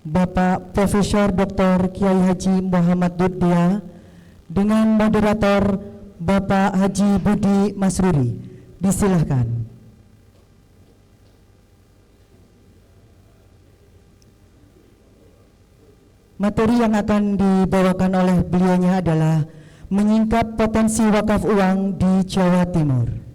Bapak Profesor Dr. Kiai Haji Muhammad Duddia dengan moderator Bapak Haji Budi Masruri. Disilahkan. Materi yang akan dibawakan oleh beliaunya adalah menyingkap potensi wakaf uang di Jawa Timur.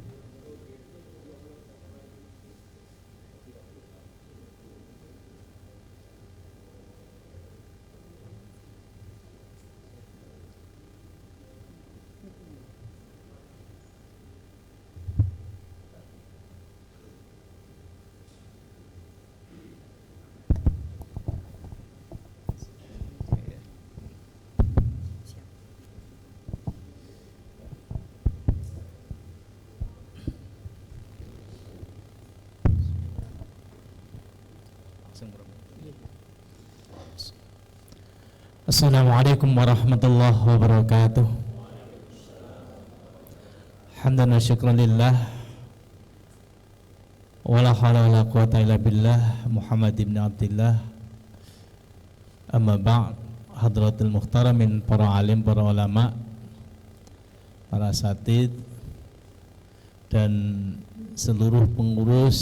Assalamualaikum warahmatullahi wabarakatuh. Hamdan wa syukran lillah, wala haula wala quwata illa billah, Muhammad ibn Abdillah. Amma ba'd, hadratul muhtaramin, para alim, para ulama, para asatid, dan seluruh pengurus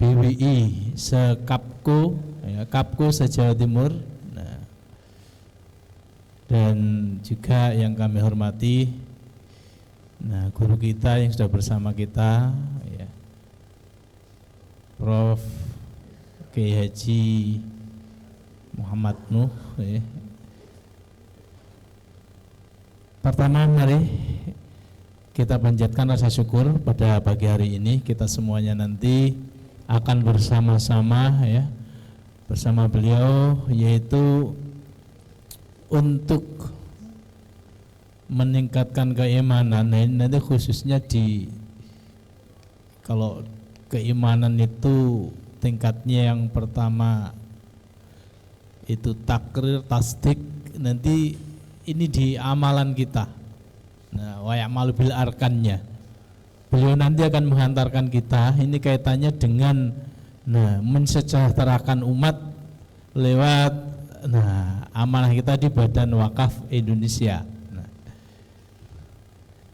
BWI se-Kapko, ya, Kapko se-Jawa Timur, dan juga yang kami hormati, guru kita yang sudah bersama kita, ya, Prof. Kiai Haji Muhammad Nuh. Ya. Pertama, mari kita panjatkan rasa syukur pada pagi hari ini. Kita semuanya nanti akan bersama-sama, ya, bersama beliau, yaitu untuk meningkatkan keimanan. Nanti khususnya kalau keimanan itu tingkatnya yang pertama itu takrir, tasdik, nanti ini di amalan kita. Wa ya'malu bil arkannya. Beliau nanti akan menghantarkan kita, ini kaitannya dengan mensejahterakan umat lewat amanah kita di Badan Wakaf Indonesia.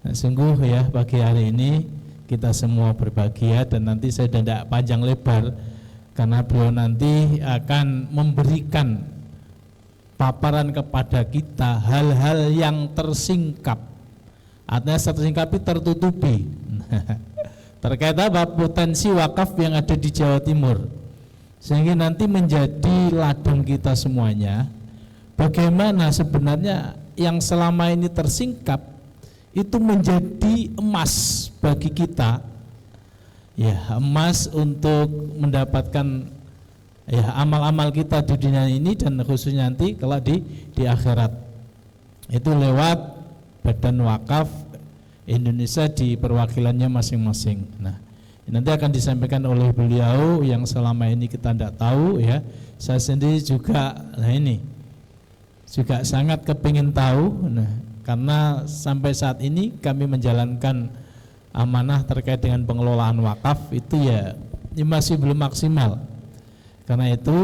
Sungguh ya, pagi hari ini kita semua berbahagia, dan nanti saya tidak panjang lebar karena beliau nanti akan memberikan paparan kepada kita hal-hal yang tersingkap. Artinya tersingkapi, tertutupi terkait apa? Potensi wakaf yang ada di Jawa Timur, sehingga nanti menjadi ladang kita semuanya. Bagaimana sebenarnya yang selama ini tersingkap itu menjadi emas bagi kita, ya, emas untuk mendapatkan, ya, amal-amal kita di dunia ini, dan khususnya nanti kalau di akhirat itu lewat Badan Wakaf Indonesia di perwakilannya masing-masing. Nanti akan disampaikan oleh beliau yang selama ini kita tidak tahu, ya. Saya sendiri juga, ini juga sangat kepingin tahu, karena sampai saat ini kami menjalankan amanah terkait dengan pengelolaan wakaf itu ya masih belum maksimal. Karena itu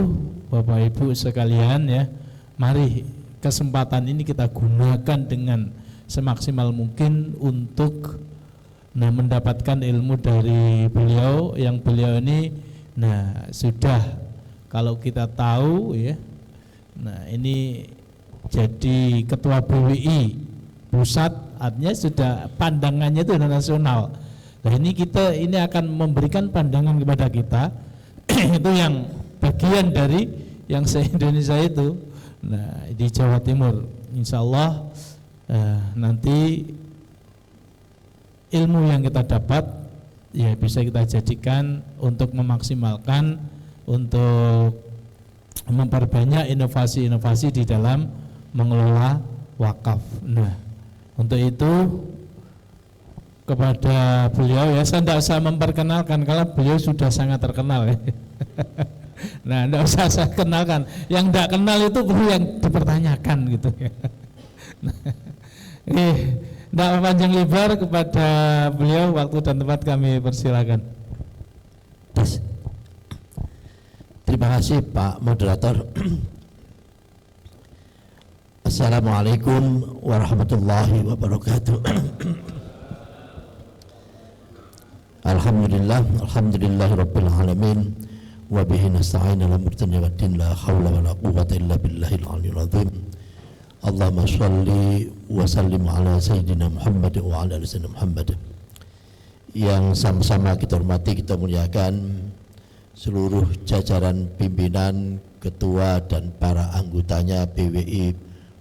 Bapak Ibu sekalian, ya, mari kesempatan ini kita gunakan dengan semaksimal mungkin untuk mendapatkan ilmu dari beliau, yang beliau ini sudah, kalau kita tahu, ya, ini jadi ketua BWI pusat, artinya sudah pandangannya itu nasional. Ini akan memberikan pandangan kepada kita itu yang bagian dari yang se-Indonesia itu. Di Jawa Timur, insya Allah nanti ilmu yang kita dapat, ya, bisa kita jadikan untuk memaksimalkan, untuk memperbanyak inovasi-inovasi di dalam mengelola wakaf. Untuk itu kepada beliau, ya, saya tidak usah memperkenalkan karena beliau sudah sangat terkenal. Tidak usah saya kenalkan. Yang tidak kenal itu perlu yang dipertanyakan gitu. Tidak panjang lebar, kepada beliau waktu dan tempat kami persilakan. Terima Terima kasih Pak Moderator. Assalamualaikum warahmatullahi wabarakatuh. Alhamdulillahirabbil alamin wa bihi nasta'in ala murtani waddin la haula wala quwwata illa billahil aliyyil azim. Allahumma shalli wa sallim ala sayyidina Muhammad wa ala ali sayyidina Muhammad. Yang sama-sama kita hormati, kita muliakan seluruh jajaran pimpinan, ketua dan para anggotanya PWI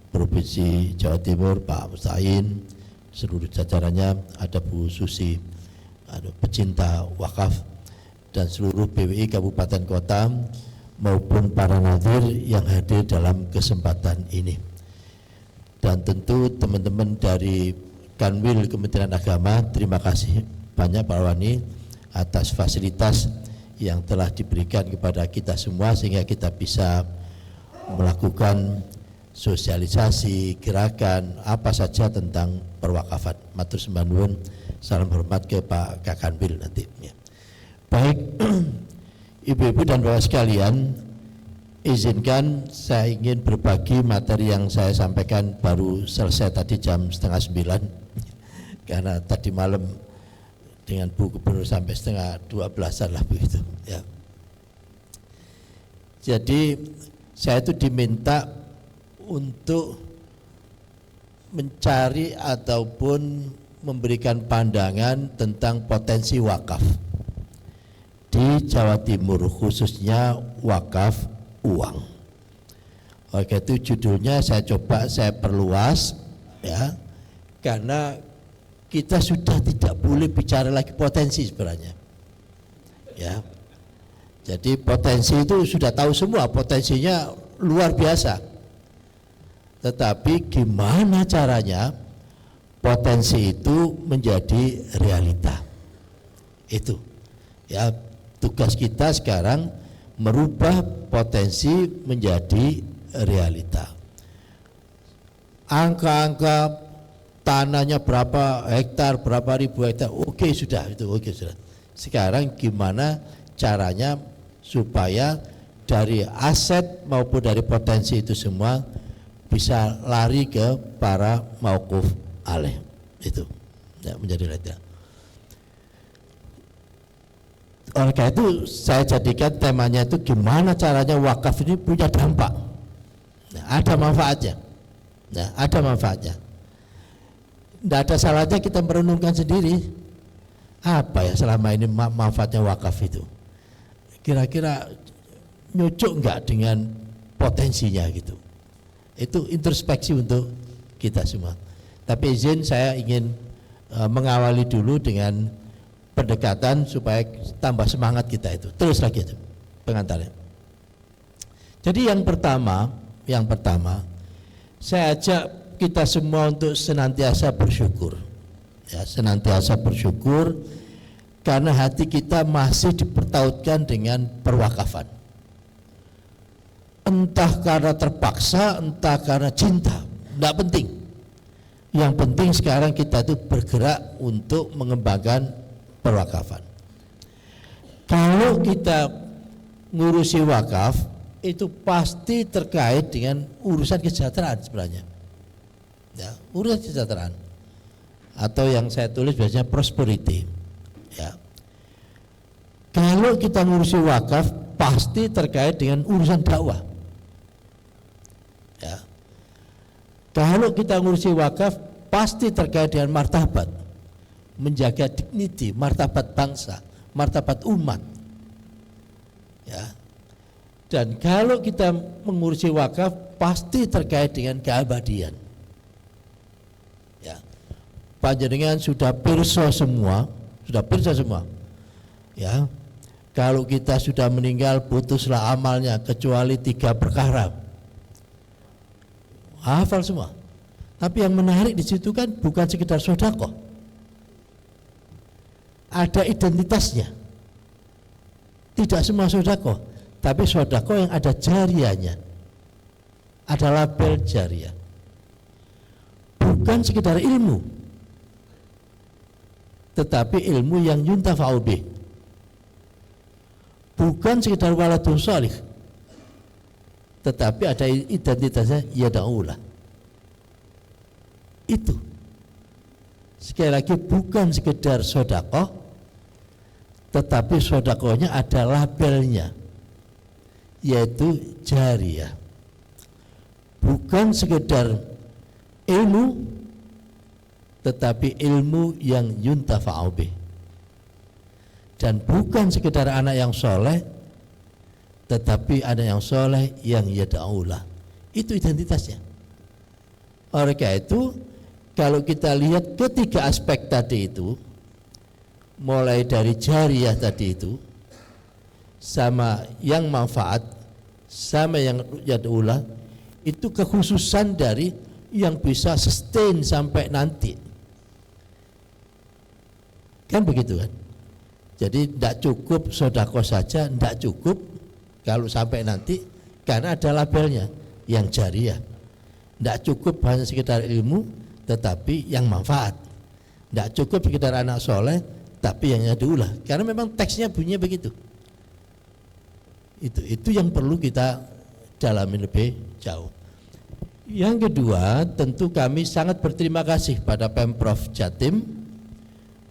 Provinsi Jawa Timur, Pak Musta'in, seluruh jajarannya, ada Bu Susi, ada pecinta wakaf, dan seluruh PWI Kabupaten Kota maupun para nadir yang hadir dalam kesempatan ini. Dan tentu teman-teman dari Kanwil Kementerian Agama, terima kasih banyak Pak Wani atas fasilitas yang telah diberikan kepada kita semua sehingga kita bisa melakukan sosialisasi, gerakan apa saja tentang perwakafan. Matur sembah nuwun, salam hormat ke Pak Kakanwil nanti. Baik, Ibu-ibu dan Bapak sekalian, izinkan saya ingin berbagi materi yang saya sampaikan baru selesai tadi jam 8:30 karena tadi malam dengan Bu Gubernur sampai 11:30 lah begitu ya. Jadi saya itu diminta untuk mencari ataupun memberikan pandangan tentang potensi wakaf di Jawa Timur, khususnya wakaf uang. Oke, itu judulnya saya coba saya perluas ya, karena kita sudah tidak boleh bicara lagi potensi sebenarnya ya. Jadi potensi itu sudah tahu semua, potensinya luar biasa, tetapi gimana caranya potensi itu menjadi realita, itu ya tugas kita sekarang, merubah potensi menjadi realita. Angka-angka tanahnya berapa hektar, berapa ribu hektar, oke sudah itu, oke sudah. Sekarang gimana caranya supaya dari aset maupun dari potensi itu semua bisa lari ke para mauquf alaih, itu ya, menjadi realita. Oleh karena itu saya jadikan temanya itu gimana caranya wakaf ini punya dampak. Nah, ada manfaatnya. Nah, ada manfaatnya. Tidak ada salahnya kita merenungkan sendiri. Apa ya selama ini manfaatnya wakaf itu? Kira-kira nyocok enggak dengan potensinya gitu. Itu introspeksi untuk kita semua. Tapi izin saya ingin mengawali dulu dengan pendekatan supaya tambah semangat kita itu. Terus lagi itu pengantarnya. Jadi yang pertama saya ajak kita semua untuk senantiasa bersyukur. Ya, senantiasa bersyukur karena hati kita masih dipertautkan dengan perwakafan. Entah karena terpaksa, entah karena cinta, tidak penting. Yang penting sekarang kita itu bergerak untuk mengembangkan perwakafan. Kalau kita ngurusi wakaf itu pasti terkait dengan urusan kesejahteraan sebenarnya. Ya, urusan kesejahteraan. Atau yang saya tulis biasanya prosperity. Ya. Kalau kita ngurusi wakaf pasti terkait dengan urusan dakwah. Ya. Kalau kita ngurusi wakaf pasti terkait dengan martabat, menjaga dignity, martabat bangsa, martabat umat. Ya. Dan kalau kita mengurusi wakaf pasti terkait dengan keabadian. Ya. Panjenengan sudah pirsa semua, Ya. Kalau kita sudah meninggal putuslah amalnya kecuali 3 perkara. Hafal semua. Tapi yang menarik di situ kan bukan sekedar sedekah. Ada identitasnya. Tidak semua sedekah, tapi sedekah yang ada jariahnya. Ada label jariah. Bukan sekedar ilmu, tetapi ilmu yang yuntafa'u bih. Bukan sekedar waladun shalih, tetapi ada identitasnya yada'ulah. Itu sekali lagi bukan sekedar sedekah, tetapi sedekahnya ada labelnya, yaitu jariyah. Bukan sekedar ilmu, tetapi ilmu yang yuntafa'u bih. Dan bukan sekedar anak yang soleh, tetapi anak yang soleh yang yada'ulah. Itu identitasnya. Oleh karena itu, kalau kita lihat ketiga aspek tadi itu, mulai dari jariyah tadi itu, sama yang manfaat, sama yang yad'ulah, itu kekhususan dari yang bisa sustain sampai nanti. Kan begitu kan? Jadi tidak cukup sedekah saja, tidak cukup kalau sampai nanti, karena ada labelnya yang jariyah. Tidak cukup hanya sekedar ilmu, tetapi yang manfaat. Tidak cukup sekedar anak soleh, tapi yang yad'ulah. Karena memang teksnya bunyinya begitu. Itu yang perlu kita dalami lebih jauh. Yang kedua, tentu kami sangat berterima kasih pada Pemprov Jatim,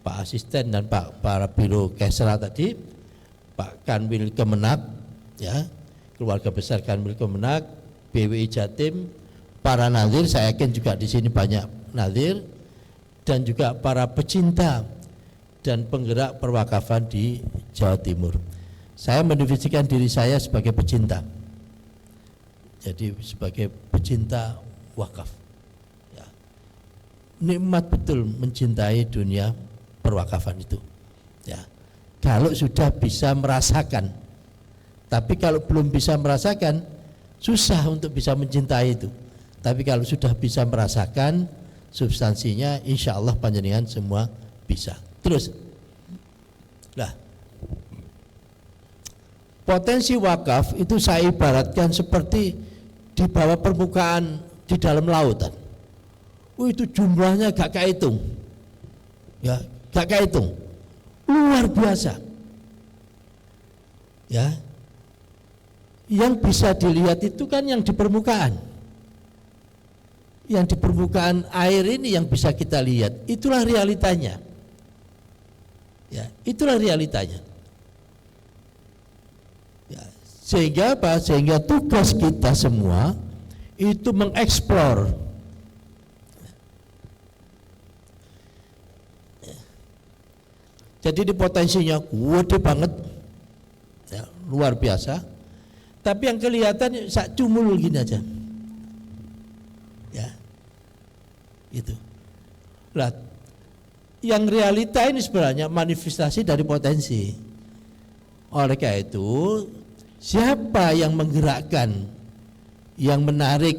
Pak Asisten dan para Biro Kesra tadi, Pak Kanwil Kemenak, ya, keluarga besar Kanwil Kemenak, BWI Jatim, para nadir, saya yakin juga di sini banyak nadir, dan juga para pecinta dan penggerak perwakafan di Jawa Timur. Saya mendefinisikan diri saya sebagai pecinta. Jadi sebagai pecinta wakaf, ya. Nikmat betul mencintai dunia perwakafan itu, ya. Kalau sudah bisa merasakan, tapi kalau belum bisa merasakan, susah untuk bisa mencintai itu. Tapi kalau sudah bisa merasakan substansinya, insya Allah panjenengan semua bisa. Terus, lah, potensi wakaf itu saya ibaratkan seperti di bawah permukaan di dalam lautan. Itu jumlahnya gak kehitung, ya, gak kehitung, luar biasa, ya. Yang bisa dilihat itu kan yang di permukaan, yang di permukaan air ini yang bisa kita lihat, itulah realitanya, ya, itulah realitanya. Sehingga apa? Sehingga tugas kita semua itu mengeksplor, jadi ini potensinya gede banget, ya, luar biasa. Tapi yang kelihatan sak cumul gini aja, ya, itu. Lah, yang realita ini sebenarnya manifestasi dari potensi. Oleh karena itu, siapa yang menggerakkan, yang menarik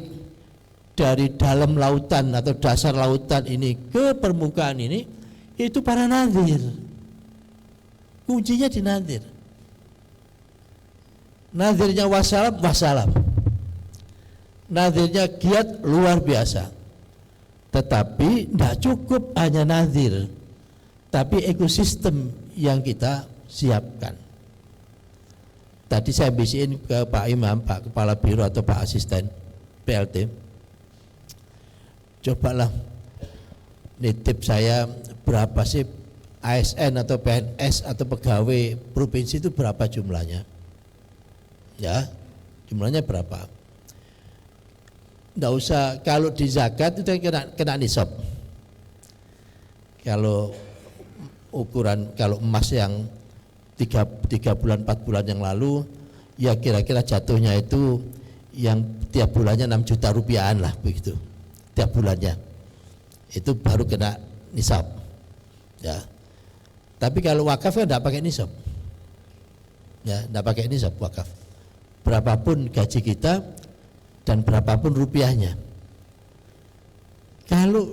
dari dalam lautan atau dasar lautan ini ke permukaan ini, itu para nadir. Kuncinya di nadir. Nadirnya wassalam, wassalam. Nadirnya giat luar biasa. Tetapi tidak cukup hanya nadir, tapi ekosistem yang kita siapkan. Tadi saya bisikin ke Pak Imam, Pak Kepala Biro atau Pak Asisten PLT, cobalah nitip saya berapa sih ASN atau PNS atau pegawai provinsi itu berapa jumlahnya, ya, jumlahnya berapa. Nggak usah, kalau di zakat itu kena nisab. Kalau ukuran, kalau emas yang 3 bulan 4 bulan yang lalu, ya kira-kira jatuhnya itu yang tiap bulannya 6 juta rupiahan lah begitu, tiap bulannya itu baru kena nisab, ya. Tapi kalau wakaf kan tidak pakai nisab, ya, tidak pakai nisab wakaf. Berapapun gaji kita dan berapapun rupiahnya, kalau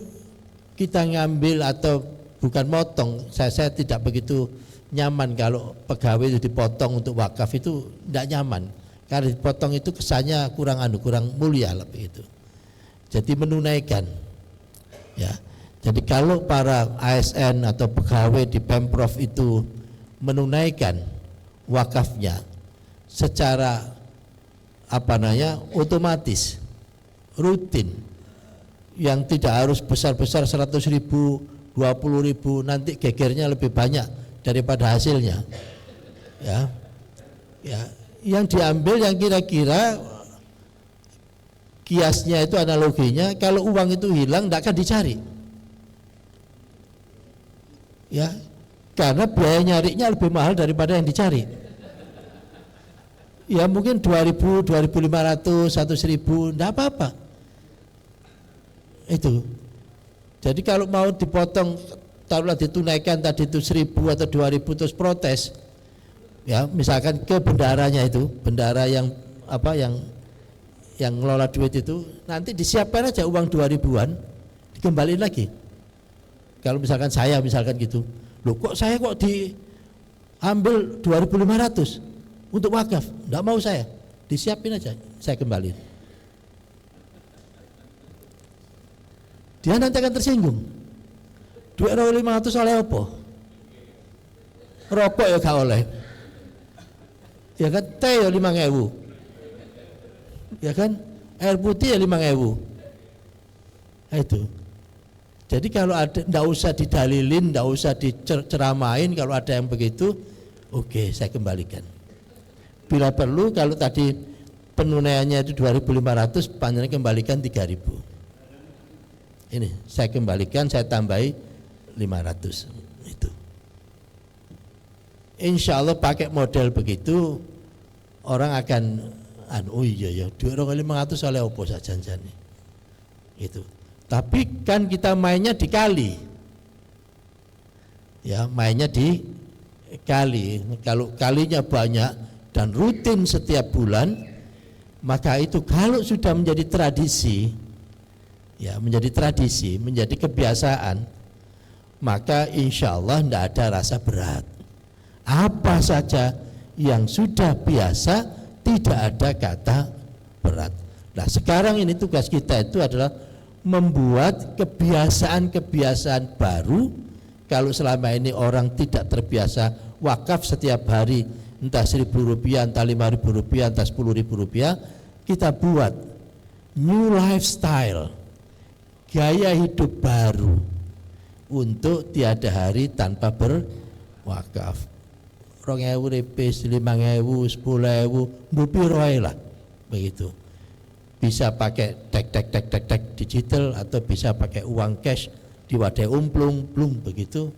kita ngambil atau bukan motong, saya tidak begitu nyaman kalau pegawai itu dipotong untuk wakaf, itu tidak nyaman karena dipotong itu kesannya kurang mulia lah begitu. Jadi menunaikan, ya. Jadi kalau para ASN atau pegawai di Pemprov itu menunaikan wakafnya secara otomatis, rutin, yang tidak harus besar-besar 100.000, 20.000, nanti gegernya lebih banyak daripada hasilnya. Ya, yang diambil yang kira-kira kiasnya itu, analoginya, kalau uang itu hilang tidak akan dicari. Ya, karena biaya nyarinya lebih mahal daripada yang dicari. Ya mungkin 2.000, 2.500, 100.000, tidak apa-apa. Itu. Jadi kalau mau dipotong, taruhlah ditunaikan tadi itu 1.000 atau 2.000 terus protes, ya misalkan ke bendaranya itu, bendara yang ngelola duit itu, nanti disiapkan aja uang 2.000-an, dikembaliin lagi. Kalau misalkan saya gitu, loh kok saya diambil 2.500 untuk wakaf, enggak mau saya, disiapin aja, saya kembaliin. Dia nanti akan tersinggung. 2.500 oleh apa? Rokok ya gak oleh. Ya kan, teh ya 5.000. Ya kan, air putih ya 5.000. Itu. Jadi kalau ada, enggak usah didalilin, enggak usah diceramain, kalau ada yang begitu, oke, saya kembalikan. Bila perlu, kalau tadi penunaiannya itu 2.500, panjenengan kembalikan 3.000. Ini saya kembalikan, saya tambahi 500. Itu. Insya Allah pakai model begitu, orang akan oh iya 2.500 oleh opo saja janjane. Itu. Tapi kan kita mainnya dikali. Ya, mainnya dikali. Kalau kalinya banyak dan rutin setiap bulan, maka itu kalau sudah menjadi tradisi, ya menjadi tradisi, menjadi kebiasaan, maka insya Allah tidak ada rasa berat. Apa saja yang sudah biasa, tidak ada kata berat. Nah sekarang ini tugas kita itu adalah membuat kebiasaan-kebiasaan baru. Kalau selama ini orang tidak terbiasa wakaf setiap hari, entah Rp1.000, entah Rp5.000, entah Rp10.000, kita buat new lifestyle, gaya hidup baru untuk tiada hari tanpa berwakaf. 2.000 repis, 5.000, 10.000, mbupiroe lah, begitu. Bisa pakai tek digital atau bisa pakai uang cash di wadah plung begitu.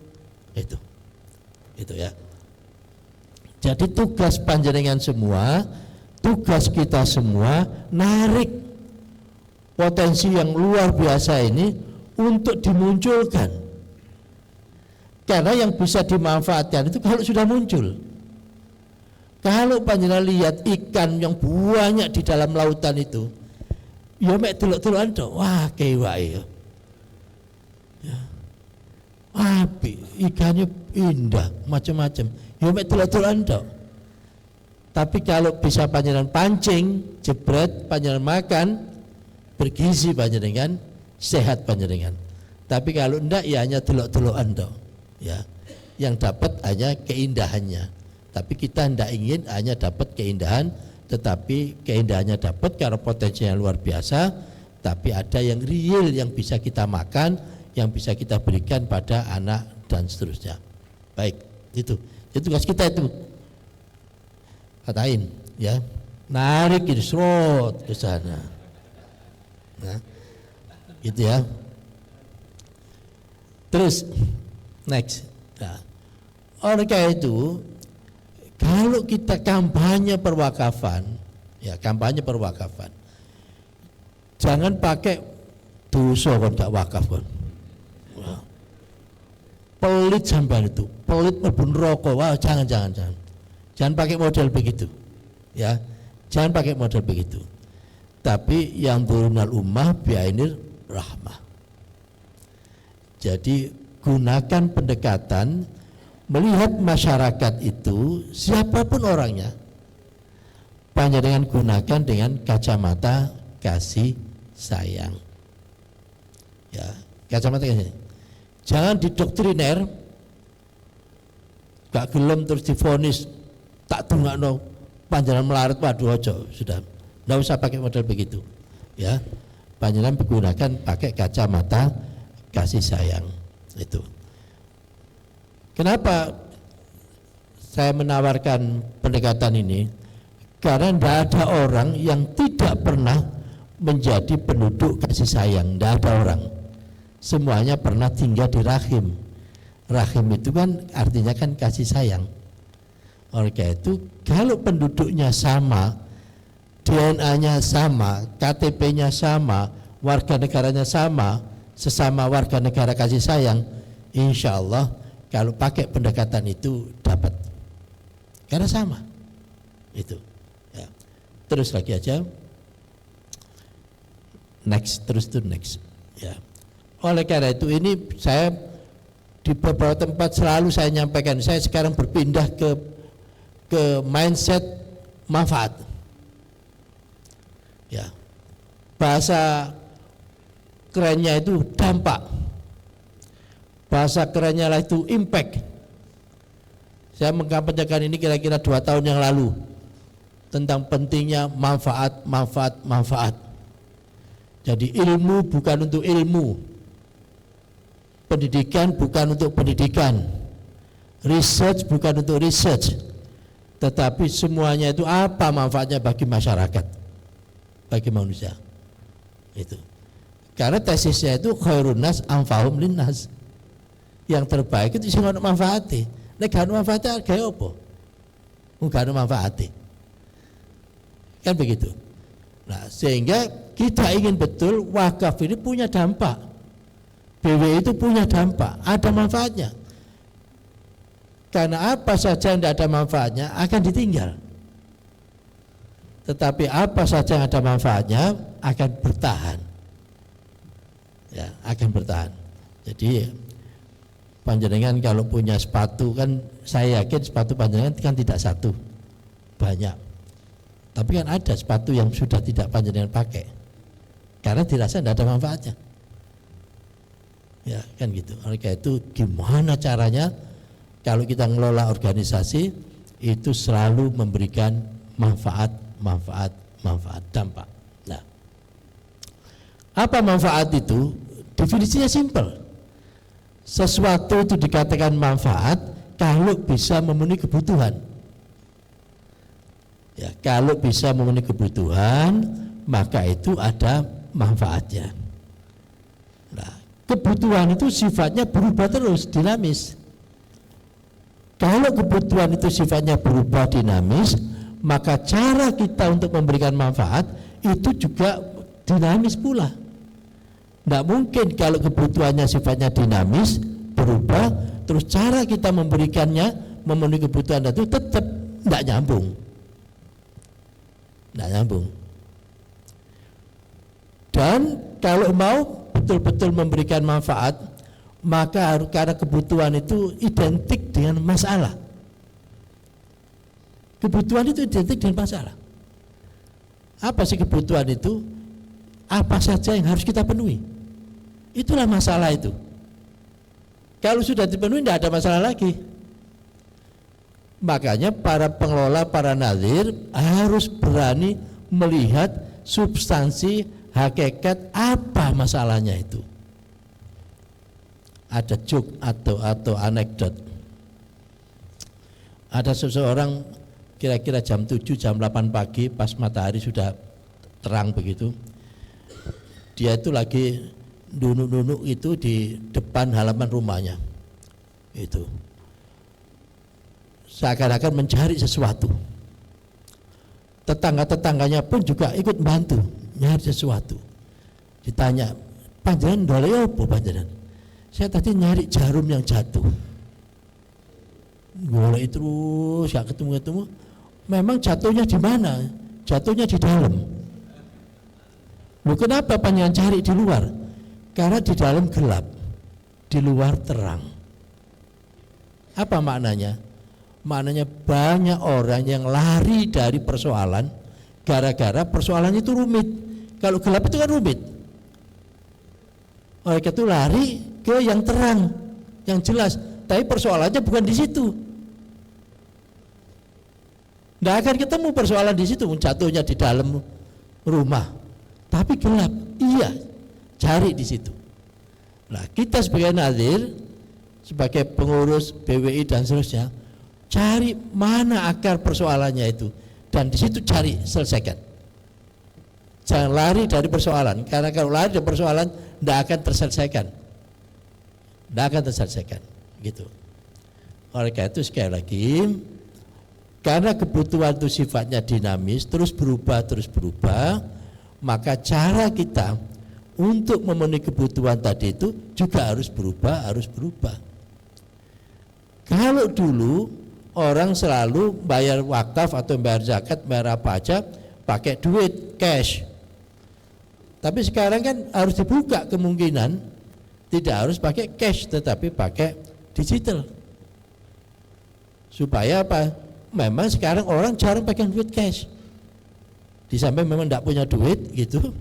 Itu ya. Jadi tugas panjenengan semua, tugas kita semua narik potensi yang luar biasa ini untuk dimunculkan. Karena yang bisa dimanfaatkan itu kalau sudah muncul. Kalau panjenengan lihat ikan yang banyak di dalam lautan itu, ya mek delok-delokan tok, wah kewae ya. Api, ikannya indah, macam-macam. Ya mek delok-delokan tok. Tapi kalau bisa panjenengan pancing, jebret, panjenengan makan, bergizi panjenengan, sehat panjenengan. Tapi kalau enggak ya hanya delok-delokan tok. Ya, yang dapat hanya keindahannya. Tapi kita tidak ingin hanya dapat keindahan, tetapi keindahannya dapat karena potensinya luar biasa. Tapi ada yang real yang bisa kita makan, yang bisa kita berikan pada anak dan seterusnya. Baik, itu tugas kita itu. Katain, ya, narik ini serot ke sana. Nah, gitu ya. Terus. Next, nah, oleh karena itu, kalau kita kampanye perwakafan, ya kampanye perwakafan, jangan pakai dosa kan gak wakaf kan, nah, pelit sampai itu, pelit mlebu neraka, wah jangan pakai model begitu, ya, jangan pakai model begitu. Tapi yang turunal ummah biainir rahmah. Jadi gunakan pendekatan melihat masyarakat itu siapapun orangnya, panjenengan gunakan dengan kacamata kasih sayang. Ya, kacamata kasih. Jangan didoktriner, gak gelem terus divonis tak tungakno panjenengan melarat, waduh ojo, sudah Nggak usah pakai model begitu. Ya, panjenengan menggunakan pakai kacamata kasih sayang itu. Kenapa saya menawarkan pendekatan ini? Karena tidak ada orang yang tidak pernah menjadi penduduk kasih sayang. Tidak ada orang. Semuanya pernah tinggal di rahim. Rahim itu kan artinya kan kasih sayang. Oleh karena itu, kalau penduduknya sama, DNA-nya sama, KTP-nya sama, warga negaranya sama, sesama warga negara kasih sayang, insya Allah kalau pakai pendekatan itu dapat. Karena sama. Itu. Ya. Terus lagi aja. Next, terus to next. Ya. Oleh karena itu ini saya di beberapa tempat selalu saya nyampaikan, saya sekarang berpindah ke mindset manfaat. Ya. Bahasa kerennya itu dampak. Bahasa kerennya lah itu impact. Saya mengkampanyekan ini kira-kira 2 tahun yang lalu tentang pentingnya manfaat. Jadi ilmu bukan untuk ilmu, pendidikan bukan untuk pendidikan, research bukan untuk research, tetapi semuanya itu apa manfaatnya bagi masyarakat, bagi manusia. Itu. Karena tesisnya itu khairun nas anfa'uhum linnas. Yang terbaik itu sing ono manfaate. Nek gak ono manfaate gawe apa? Gak ono manfaate. Kan begitu. Nah, sehingga kita ingin betul wakaf ini punya dampak. BW itu punya dampak, ada manfaatnya. Karena apa saja yang tidak ada manfaatnya akan ditinggal. Tetapi apa saja yang ada manfaatnya akan bertahan. Ya, akan bertahan. Jadi panjenengan kalau punya sepatu kan, saya yakin sepatu panjenengan kan tidak satu, banyak. Tapi kan ada sepatu yang sudah tidak panjenengan pakai karena dirasa tidak ada manfaatnya. Ya kan gitu. Oleh karena itu gimana caranya kalau kita ngelola organisasi itu selalu memberikan manfaat, dampak. Nah, apa manfaat itu? Definisinya simpel. Sesuatu itu dikatakan manfaat kalau bisa memenuhi kebutuhan. Ya, kalau bisa memenuhi kebutuhan, maka itu ada manfaatnya. Nah, kebutuhan itu sifatnya berubah terus, dinamis. Kalau kebutuhan itu sifatnya berubah dinamis, maka cara kita untuk memberikan manfaat itu juga dinamis pula. Tidak mungkin kalau kebutuhannya sifatnya dinamis, berubah, terus cara kita memberikannya memenuhi kebutuhan itu tetap tidak nyambung. Tidak nyambung. Dan kalau mau betul-betul memberikan manfaat, maka karena kebutuhan itu identik dengan masalah. Kebutuhan itu identik dengan masalah. Apa sih kebutuhan itu? Apa saja yang harus kita penuhi? Itulah masalah itu. Kalau sudah dipenuhi tidak ada masalah lagi. Makanya para pengelola, para nazir harus berani melihat substansi, hakikat apa masalahnya itu. Ada joke atau anekdot. Ada seseorang kira-kira jam 7, jam 8 pagi pas matahari sudah terang begitu. Dia itu lagi nunuk-nunuk itu di depan halaman rumahnya. Itu. Seakan-akan mencari sesuatu. Tetangga-tetangganya pun juga ikut bantu nyari sesuatu. Ditanya, panjenengan ndolek apa panjenengan? Saya tadi nyari jarum yang jatuh. Golek terus gak ketemu-ketemu. Memang jatuhnya di mana? Jatuhnya di dalam. Loh, kenapa panjenengan cari di luar? Karena di dalam gelap, di luar terang. Apa maknanya? Maknanya banyak orang yang lari dari persoalan gara-gara persoalan itu rumit. Kalau gelap itu kan rumit. Mereka itu lari ke yang terang, yang jelas. Tapi persoalannya bukan di situ. Tidak akan ketemu persoalan di situ. Jatuhnya di dalam rumah, tapi gelap. Iya, cari di situ. Nah, kita sebagai nazir, sebagai pengurus BWI dan seterusnya, cari mana akar persoalannya itu, dan di situ cari, selesaikan. Jangan lari dari persoalan, karena kalau lari dari persoalan tidak akan terselesaikan, gitu. Oleh karena itu sekali lagi, karena kebutuhan itu sifatnya dinamis, terus berubah, maka cara kita untuk memenuhi kebutuhan tadi itu juga harus berubah. Kalau dulu orang selalu bayar wakaf atau bayar zakat, bayar apa aja pakai duit cash, tapi sekarang kan harus dibuka kemungkinan tidak harus pakai cash tetapi pakai digital. Supaya apa? Memang sekarang orang jarang pakai duit cash. Di samping memang tidak punya duit gitu.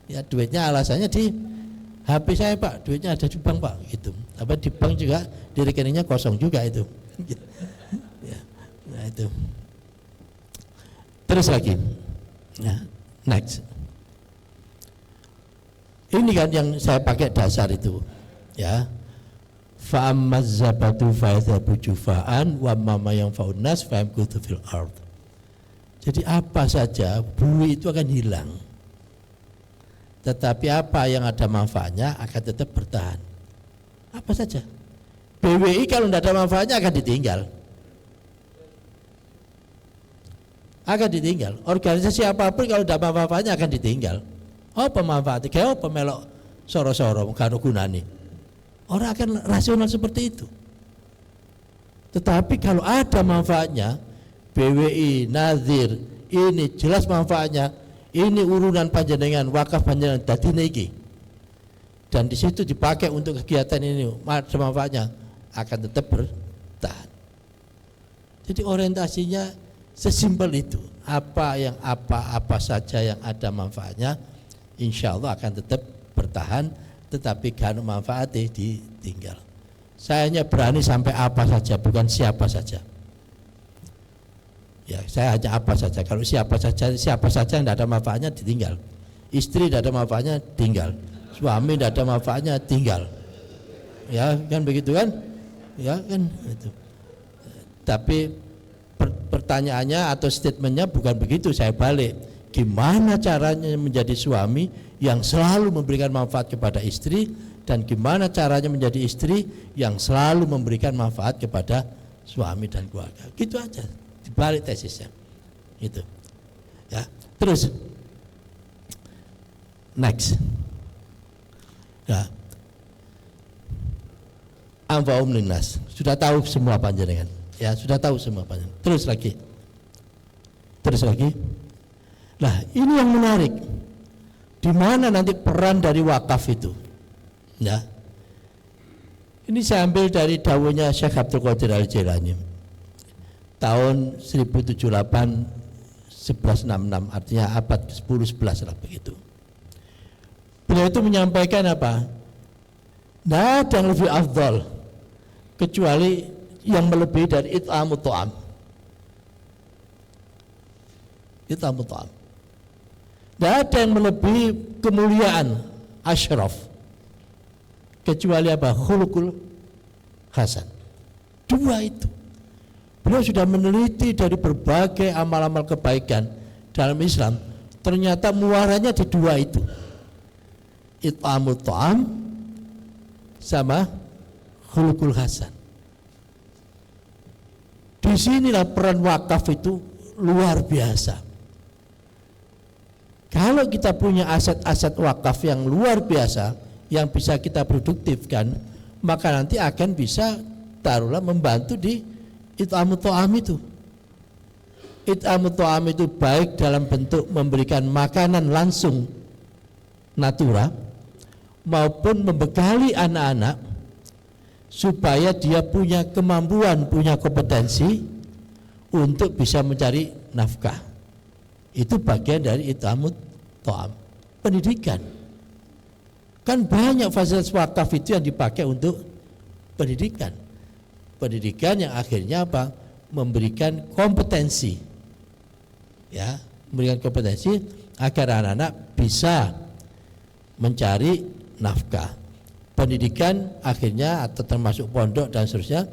Ya duitnya alasannya di HP saya Pak, duitnya ada di bank Pak gitu. Apa di bank juga di rekeningnya kosong juga itu. Ya, nah itu. Terus lagi. Ya, next. Ini kan yang saya pakai dasar itu. Ya. Fa'ammaz zabatu fa'idhabu jufa'an wa ma yanfa'un nas fa'amkuthu fil ard. Jadi apa saja bui itu akan hilang, tetapi apa yang ada manfaatnya akan tetap bertahan. Apa saja. BWI kalau tidak ada manfaatnya akan ditinggal. Organisasi apapun kalau tidak ada manfaatnya akan ditinggal. Apa manfaatnya? Kayak apa melok soro-soro karo gunane. Orang akan rasional seperti itu. Tetapi kalau ada manfaatnya, BWI, nazir, ini jelas manfaatnya, ini urunan panjenengan, wakaf panjenengan, dadi niki. Dan di situ dipakai untuk kegiatan ini, ada manfaatnya, akan tetap bertahan. Jadi orientasinya sesimpel itu. Apa saja yang ada manfaatnya, insya Allah akan tetap bertahan. Tetapi kalau manfaatnya ditinggal. Saya hanya berani sampai apa saja, bukan siapa saja. Ya, saya hanya apa saja. Kalau siapa saja yang tidak ada manfaatnya ditinggal. Istri tidak ada manfaatnya tinggal. Suami tidak ada manfaatnya tinggal. Ya, kan begitu kan? Ya, kan itu. Tapi pertanyaannya atau statementnya bukan begitu, saya balik. Gimana caranya menjadi suami yang selalu memberikan manfaat kepada istri, dan gimana caranya menjadi istri yang selalu memberikan manfaat kepada suami dan keluarga. Gitu aja dibalik tesisnya. Itu. Ya. Terus next. Ya. Anfa'um linnas. Sudah tahu semua panjenengan. Ya, sudah tahu semua panjenengan. Terus lagi. Nah, ini yang menarik. Di mana nanti peran dari wakaf itu? Ya. Ini saya ambil dari dawuhnya Syekh Abdul Qadir Al-Jilani. Tahun 1078 1166, artinya abad ke-10-11 lah begitu. Beliau itu menyampaikan apa? Tidak ada yang lebih afdal kecuali yang melebihi dari it'amut ta'am. It'amut ta'am. Tidak ada yang melebihi kemuliaan asyraf kecuali apa? Khuluqul hasan. Dua itu. Beliau sudah meneliti dari berbagai amal-amal kebaikan dalam Islam. Ternyata muaranya di dua itu. It'amut ta'am sama khuluqul hasan. Disinilah peran wakaf itu luar biasa. Kalau kita punya aset-aset wakaf yang luar biasa yang bisa kita produktifkan, maka nanti akan bisa taruhlah membantu di it'amut ta'am itu. It'amut ta'am itu baik dalam bentuk memberikan makanan langsung natura maupun membekali anak-anak supaya dia punya kemampuan, punya kompetensi untuk bisa mencari nafkah. Itu bagian dari it'amut ta'am. Pendidikan. Kan banyak fasilitas wakaf itu yang dipakai untuk pendidikan. Pendidikan yang akhirnya apa? Memberikan kompetensi. Ya, memberikan kompetensi agar anak-anak bisa mencari nafkah. Pendidikan akhirnya atau termasuk pondok dan seterusnya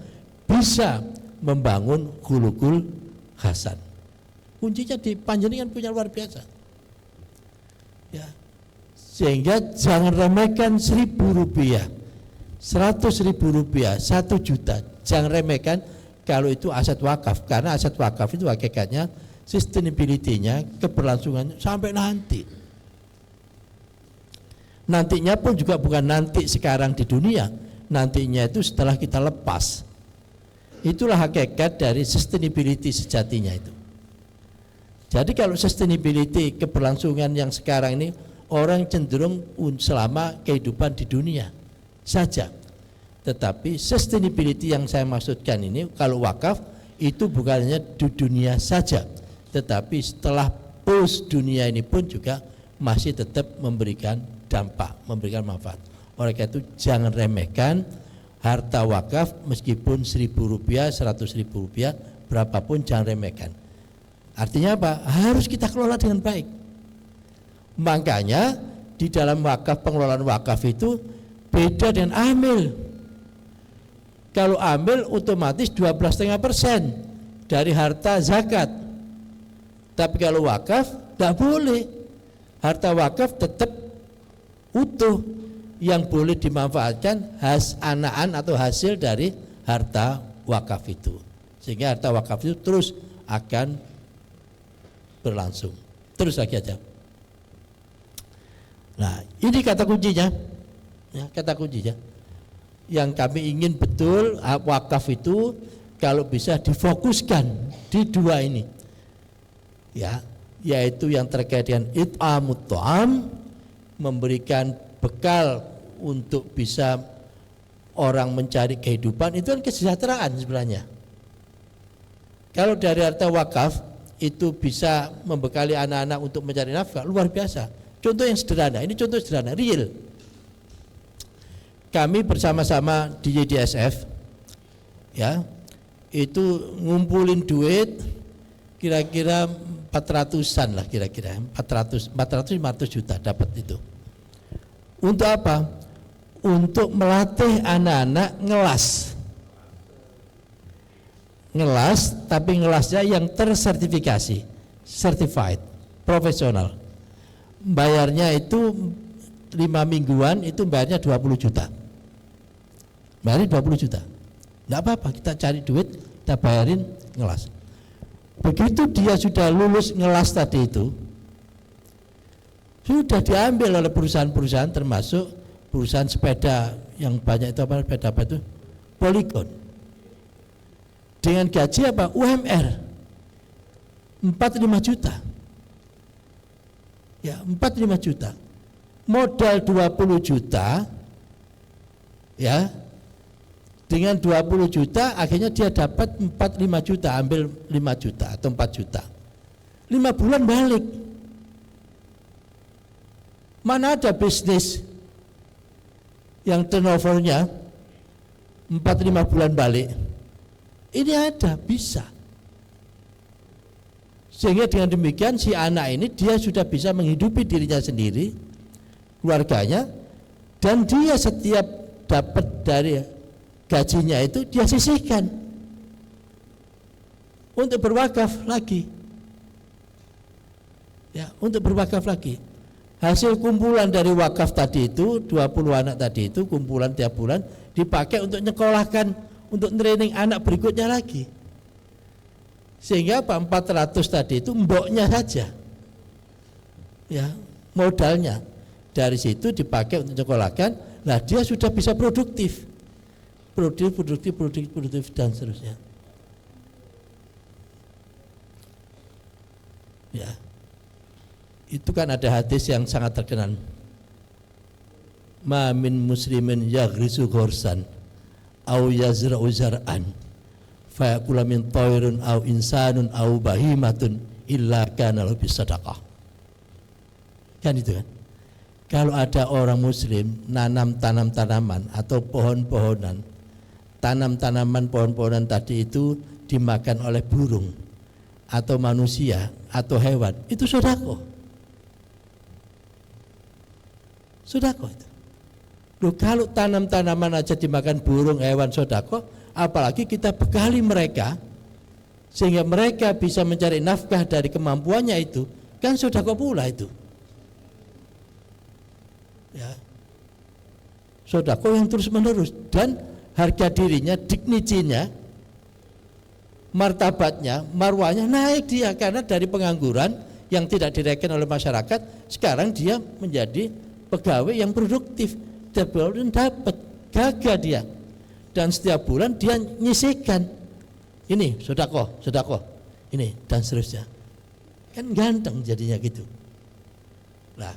bisa membangun khuluqul hasan. Kuncinya di panjenengan punya luar biasa. Ya. Sehingga jangan remehkan 1.000 rupiah, 100.000 rupiah, 1 juta. Jangan remehkan kalau itu aset wakaf, karena aset wakaf itu hakikatnya sustainability-nya, keberlangsungannya sampai nanti. Nantinya pun juga bukan nanti sekarang di dunia, nantinya itu setelah kita lepas. Itulah hakikat dari sustainability sejatinya itu. Jadi kalau sustainability, keberlangsungan yang sekarang ini, orang cenderung selama kehidupan di dunia saja. Tetapi sustainability yang saya maksudkan ini, kalau wakaf itu bukan hanya di dunia saja, tetapi setelah post dunia ini pun juga masih tetap memberikan dampak, memberikan manfaat. Oleh karena itu jangan remehkan harta wakaf, meskipun 1.000 rupiah, 100.000 rupiah, berapapun jangan remehkan. Artinya apa? Harus kita kelola dengan baik. Makanya di dalam wakaf, pengelolaan wakaf itu beda dengan amil. Kalau amil otomatis 12,5% dari harta zakat. Tapi kalau wakaf tidak boleh. Harta wakaf tetap utuh, yang boleh dimanfaatkan anaan atau hasil dari harta wakaf itu. Sehingga harta wakaf itu terus akan berlangsung. Terus lagi aja. Nah, ini kata kuncinya. Ya, kata kuncinya. Yang kami ingin betul wakaf itu kalau bisa difokuskan di dua ini. Ya, yaitu yang terkait dengan it'amut ta'am, memberikan bekal untuk bisa orang mencari kehidupan, itu kan kesejahteraan sebenarnya. Kalau dari harta wakaf itu bisa membekali anak-anak untuk mencari nafkah, luar biasa. Contoh yang sederhana, ini contoh sederhana, real. Kami bersama-sama di YDSF, ya, itu ngumpulin duit kira-kira 400-an lah, kira-kira 400-500 juta dapat itu. Untuk apa? Untuk melatih anak-anak ngelas, tapi ngelasnya yang tersertifikasi, certified, profesional. Bayarnya itu 5 mingguan, itu bayarnya 20 juta. Bayarnya 20 juta. Enggak apa-apa, kita cari duit, kita bayarin ngelas. Begitu dia sudah lulus ngelas tadi itu, sudah diambil oleh perusahaan-perusahaan, termasuk perusahaan sepeda yang banyak itu, sepeda apa itu? Polygon. Dengan gaji apa? UMR 45 juta. Ya, 45 juta. Modal 20 juta, ya, dengan 20 juta akhirnya dia dapat 45 juta, ambil 5 juta atau 4 juta. 5 bulan balik. Mana ada bisnis yang turnovernya 4-5 bulan balik? Ini ada, bisa. Sehingga dengan demikian si anak ini dia sudah bisa menghidupi dirinya sendiri, keluarganya, dan dia setiap dapat dari gajinya itu dia sisihkan untuk berwakaf lagi. Ya, untuk berwakaf lagi. Hasil kumpulan dari wakaf tadi itu, 20 anak tadi itu, kumpulan tiap bulan dipakai untuk nyekolahkan, untuk training anak berikutnya lagi. Sehingga apa? 400 tadi itu mboknya saja. Ya, modalnya. Dari situ dipakai untuk nyekolahkan, nah dia sudah bisa produktif dan seterusnya. Ya, itu kan ada hadis yang sangat terkenal. Ma min muslimin yaghrisu ghorsan au yazra'u zar'an fa yakula min tayrun au insanun au bahimatun illa kana lahu bisadaqah. Kan itu kan. Kalau ada orang muslim nanam tanaman atau pohon-pohonan, tanam-tanaman pohon-pohonan tadi itu dimakan oleh burung atau manusia atau hewan, itu sedekah. Sedekah itu. Loh, kalau tanam-tanaman aja dimakan burung, hewan, sedekah, apalagi kita bekali mereka sehingga mereka bisa mencari nafkah dari kemampuannya itu, kan sedekah pula itu. Ya. Sedekah yang terus-menerus, dan harga dirinya, dignity-nya, martabatnya, marwahnya naik dia, karena dari pengangguran yang tidak direken oleh masyarakat, sekarang dia menjadi pegawai yang produktif. Setiap bulan dapat, gagah dia, dan setiap bulan dia nyisihkan, ini sedekah, ini, dan seterusnya. Kan ganteng jadinya gitu. Nah,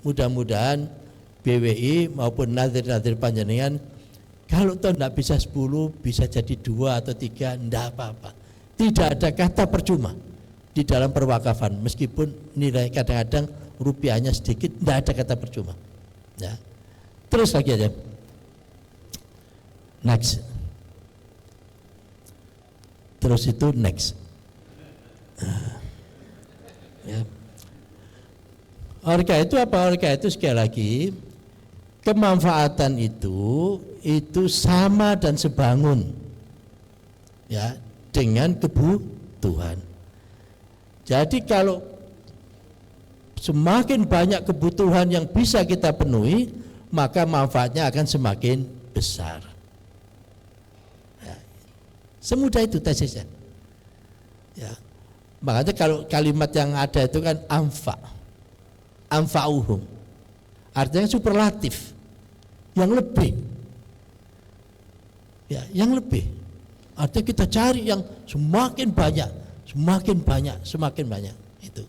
mudah-mudahan BWI maupun nadir-nadir panjenengan, kalau toh tidak bisa 10, bisa jadi 2 atau 3, tidak apa-apa. Tidak ada kata percuma di dalam perwakafan, meskipun nilai kadang-kadang rupiahnya sedikit, tidak ada kata percuma. Ya. Terus lagi aja. Next. Terus itu next. Ya. Orga itu apa? Orga itu sekali lagi, kemanfaatan itu sama dan sebangun, ya, dengan kebutuhan. Jadi kalau semakin banyak kebutuhan yang bisa kita penuhi, maka manfaatnya akan semakin besar. Ya. Semudah itu tesisnya. Ya. Makanya kalau kalimat yang ada itu kan anfa'uhum, artinya superlatif, yang lebih. Ya, yang lebih. Artinya kita cari yang semakin banyak itu.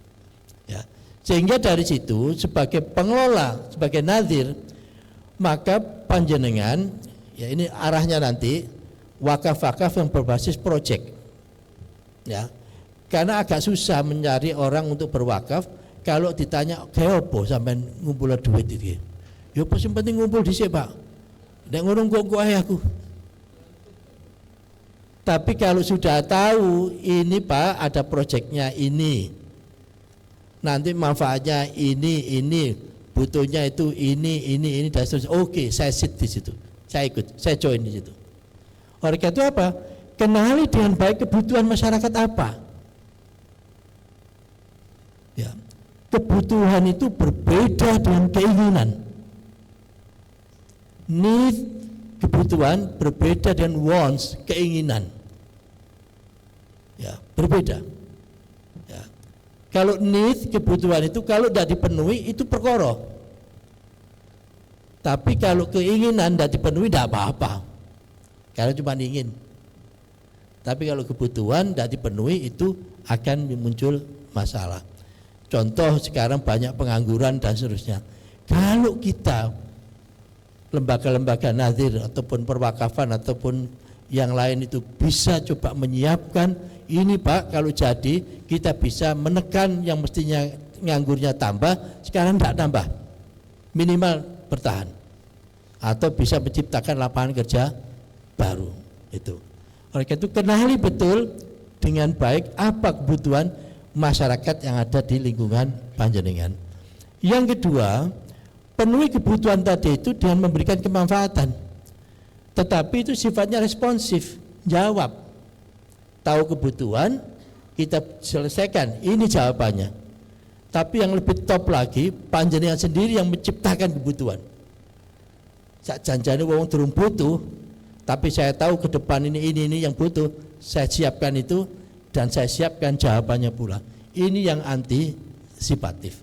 Ya. Sehingga dari situ sebagai pengelola, sebagai nadir, maka panjenengan, ya ini arahnya nanti wakaf-wakaf yang berbasis proyek. Ya. Karena agak susah mencari orang untuk berwakaf kalau ditanya kayak apa sampai ngumpul duit itu. Ya pas yang penting ngumpul di sini, Pak. Nek ngono kok aku. Tapi kalau sudah tahu ini Pak ada proyeknya ini, nanti manfaatnya ini, butuhnya itu ini dan seterusnya. Oke, saya sit di situ, saya ikut, saya join di situ. Oleh karena itu apa? Kenali dengan baik kebutuhan masyarakat apa. Ya, kebutuhan itu berbeda dengan keinginan. Need, kebutuhan berbeda dengan wants, keinginan. Ya, berbeda. Ya. Kalau need, kebutuhan itu kalau tidak dipenuhi itu perkara. Tapi kalau keinginan tidak dipenuhi tidak apa-apa. Karena cuma ingin. Tapi kalau kebutuhan tidak dipenuhi itu akan muncul masalah. Contoh sekarang banyak pengangguran dan seterusnya. Kalau kita lembaga-lembaga nadir ataupun perwakafan ataupun yang lain itu bisa coba menyiapkan ini Pak, kalau jadi kita bisa menekan yang mestinya nganggurnya tambah, sekarang tidak tambah, minimal bertahan, atau bisa menciptakan lapangan kerja baru. Itu. Oleh karena itu kenali betul dengan baik apa kebutuhan masyarakat yang ada di lingkungan panjenengan. Yang kedua, penuhi kebutuhan tadi itu dengan memberikan kemanfaatan, tetapi itu sifatnya responsif, jawab. Tahu kebutuhan, kita selesaikan, ini jawabannya. Tapi yang lebih top lagi, panjenengan sendiri yang menciptakan kebutuhan. Sak janjane wong durung butuh, tapi saya tahu ke depan ini yang butuh, saya siapkan itu dan saya siapkan jawabannya pula. Ini yang antisipatif.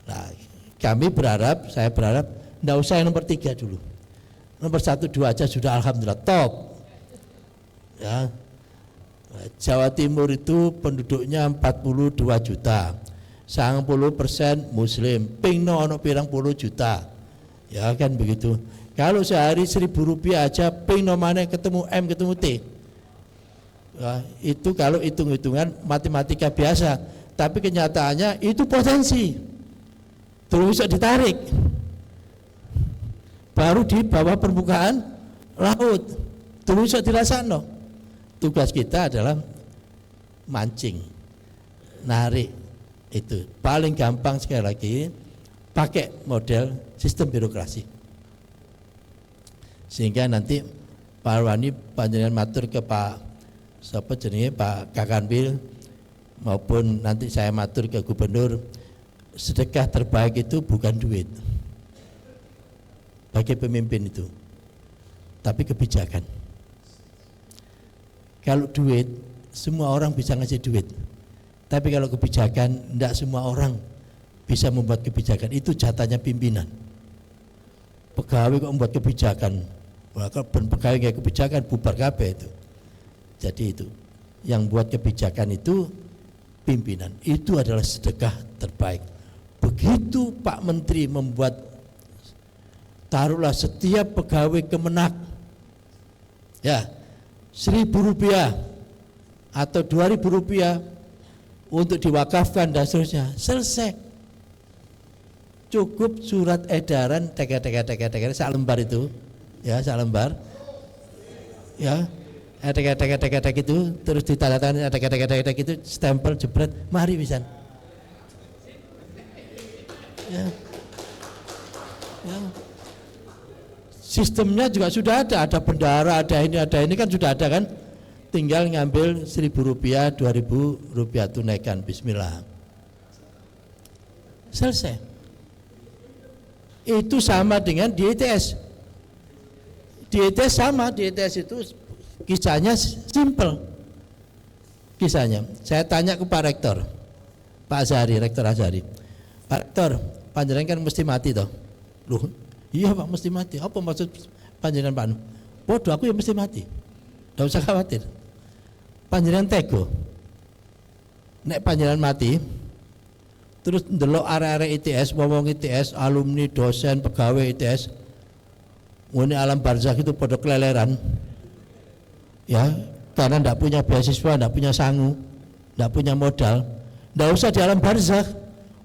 Nah, kami berharap, saya berharap enggak usah yang nomor 3 dulu. Nomor 1, 2 aja sudah alhamdulillah top. Ya. Jawa Timur itu penduduknya 42 juta, 90% Muslim, pingno ono pirang puluh juta, ya kan begitu. Kalau sehari 1.000 rupiah aja, pingno mana ketemu M ketemu T, ya, itu kalau hitung-hitungan matematika biasa, tapi kenyataannya itu potensi, terus bisa ditarik, baru di bawah permukaan laut, terus bisa dirasakan. Tugas kita adalah mancing. narik itu. Paling gampang sekali lagi pakai model sistem birokrasi. Sehingga nanti Pak Arwani panjenengan matur ke Pak Pak Kakanwil maupun nanti saya matur ke Gubernur, sedekah terbaik itu bukan duit bagi pemimpin itu, tapi kebijakan. Kalau duit, semua orang bisa ngasih duit, tapi kalau kebijakan, tidak semua orang bisa membuat kebijakan. Itu jatahnya pimpinan. Pegawai kok membuat kebijakan, kalau pegawai kayak kebijakan bubar kabeh itu. Jadi itu yang buat kebijakan itu pimpinan. Itu adalah sedekah terbaik. Begitu Pak Menteri membuat, taruhlah setiap pegawai Kemenak ya Rp1.000 atau Rp2.000 untuk diwakafkan dan seterusnya, selesai. Cukup surat edaran tek sak lembar itu ya, sak lembar ya, tek itu terus ditandatangani tek itu, stempel jebret, mari pisan ya. Ya. Sistemnya juga sudah ada bendara, ada ini kan sudah ada kan, tinggal ngambil Rp1.000, Rp2.000 tunaikan, bismillah, selesai. Itu sama dengan di ITS. Di ITS sama, di ITS itu kisahnya simple. Kisahnya, saya tanya ke Pak Rektor, Pak Azhari, Rektor Azhari, Pak Rektor, panjenengan kan mesti mati toh? Loh, iya Pak, mesti mati. Apa maksud panjenengan Pak? Bodoh, aku yang mesti mati. Tidak usah khawatir. Panjenengan tego. Nek panjenengan mati, terus ndelok arek-arek ITS, wong ITS, alumni, dosen, pegawai ITS, ngene alam barzakh itu pada keleleran. Ya, karena tidak punya beasiswa, tidak punya sangu, tidak punya modal. Tidak usah di alam barzakh,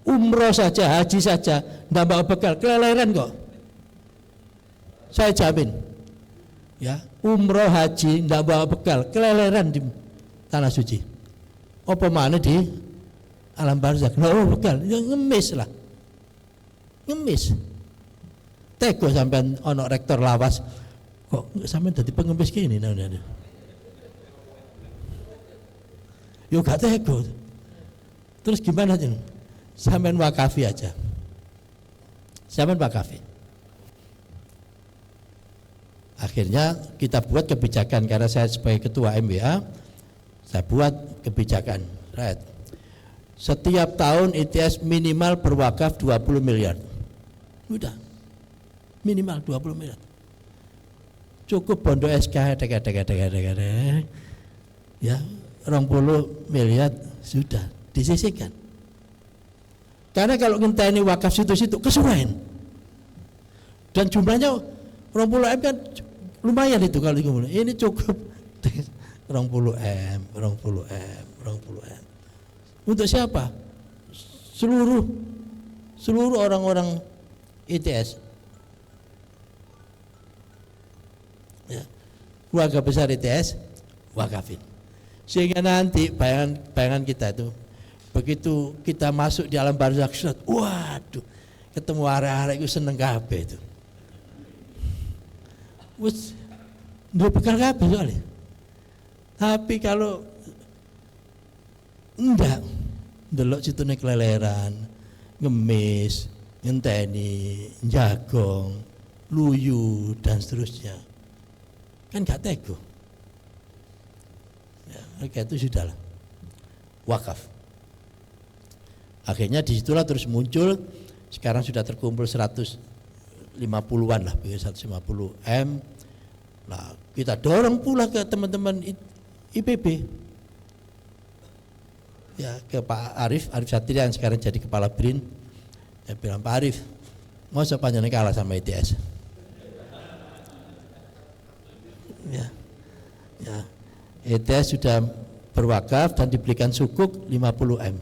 umroh saja, haji saja, tidak bawa bekal, keleleran kok. Saya jamin, ya, umroh haji tidak bawa bekal, keleleran di tanah suci. Apa mana di alam barzakh? Bawa bekal, ya ngemis lah, ngemis. Tego sampai ono rektor lawas, kok sampai jadi pengemis gini, yo gak tego. Terus gimana sih? Sampai wakafi aja, sampai wakafi. Akhirnya kita buat kebijakan, karena saya sebagai ketua MWA, saya buat kebijakan. Right. Setiap tahun ITS minimal berwakaf 20 miliar. Udah, minimal 20 miliar. Cukup bondo SK, ya, 20 miliar sudah disisihkan. Karena kalau ngenteni wakaf situ-situ kesuwen. Dan jumlahnya 20 M kan lumayan itu kalau dikumpulkan. Ini cukup 20 M. Untuk siapa? Seluruh orang-orang ITS. Ya. Keluarga besar ITS wakafin. Sehingga nanti bayangan kita itu, begitu kita masuk di alam barzakh, waduh, ketemu arek-arek itu seneng kabeh itu. Wes ndek bekal kabeh soalnya. Tapi kalau enggak, ndelok situne keleleran, ngemis, ngenteni, jagong, luyu dan seterusnya, kan gak tego. Ya, mereka itu sudahlah wakaf. Akhirnya disitulah terus muncul, sekarang sudah terkumpul 150-an lah, 150 M. Nah, kita dorong pula ke teman-teman IPB, ya, ke Pak Arif Satria yang sekarang jadi kepala BRIN. Saya bilang, Pak Arif, mau panjenengan kalah sama ITS. Ya, ITS sudah berwakaf dan diberikan sukuk 50 M.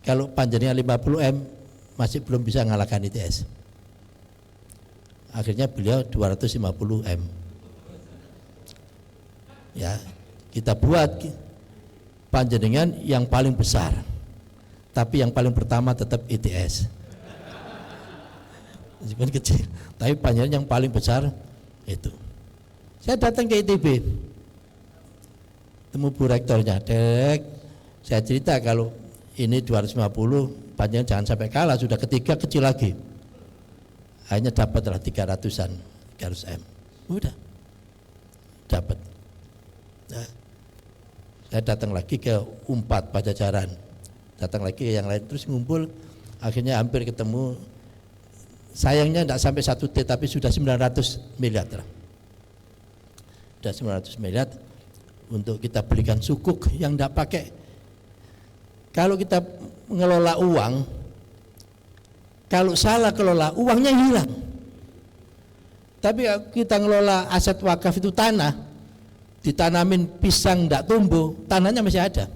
Kalau panjenengan 50 M masih belum bisa mengalahkan ITS. Akhirnya beliau 250 M. Ya, kita buat panjenengan yang paling besar, tapi yang paling pertama tetap ITS. Meskipun kecil, tapi panjenengan yang paling besar itu. Saya datang ke ITB, temu Bu Rektornya, Dek, saya cerita kalau ini 250, panjenengan jangan sampai kalah, sudah ketiga kecil lagi. Akhirnya dapatlah 300-an, 300 M. Udah, dapat. Nah, saya datang lagi ke Unpad Pajajaran, datang lagi ke yang lain, terus ngumpul, akhirnya hampir ketemu. Sayangnya tidak sampai 1 T, tapi sudah 900 miliar. Sudah 900 miliar untuk kita belikan sukuk yang tidak pakai. Kalau kita mengelola uang, kalau salah kelola, uangnya hilang. Tapi kita ngelola aset wakaf itu tanah, ditanamin pisang tidak tumbuh, tanahnya masih ada.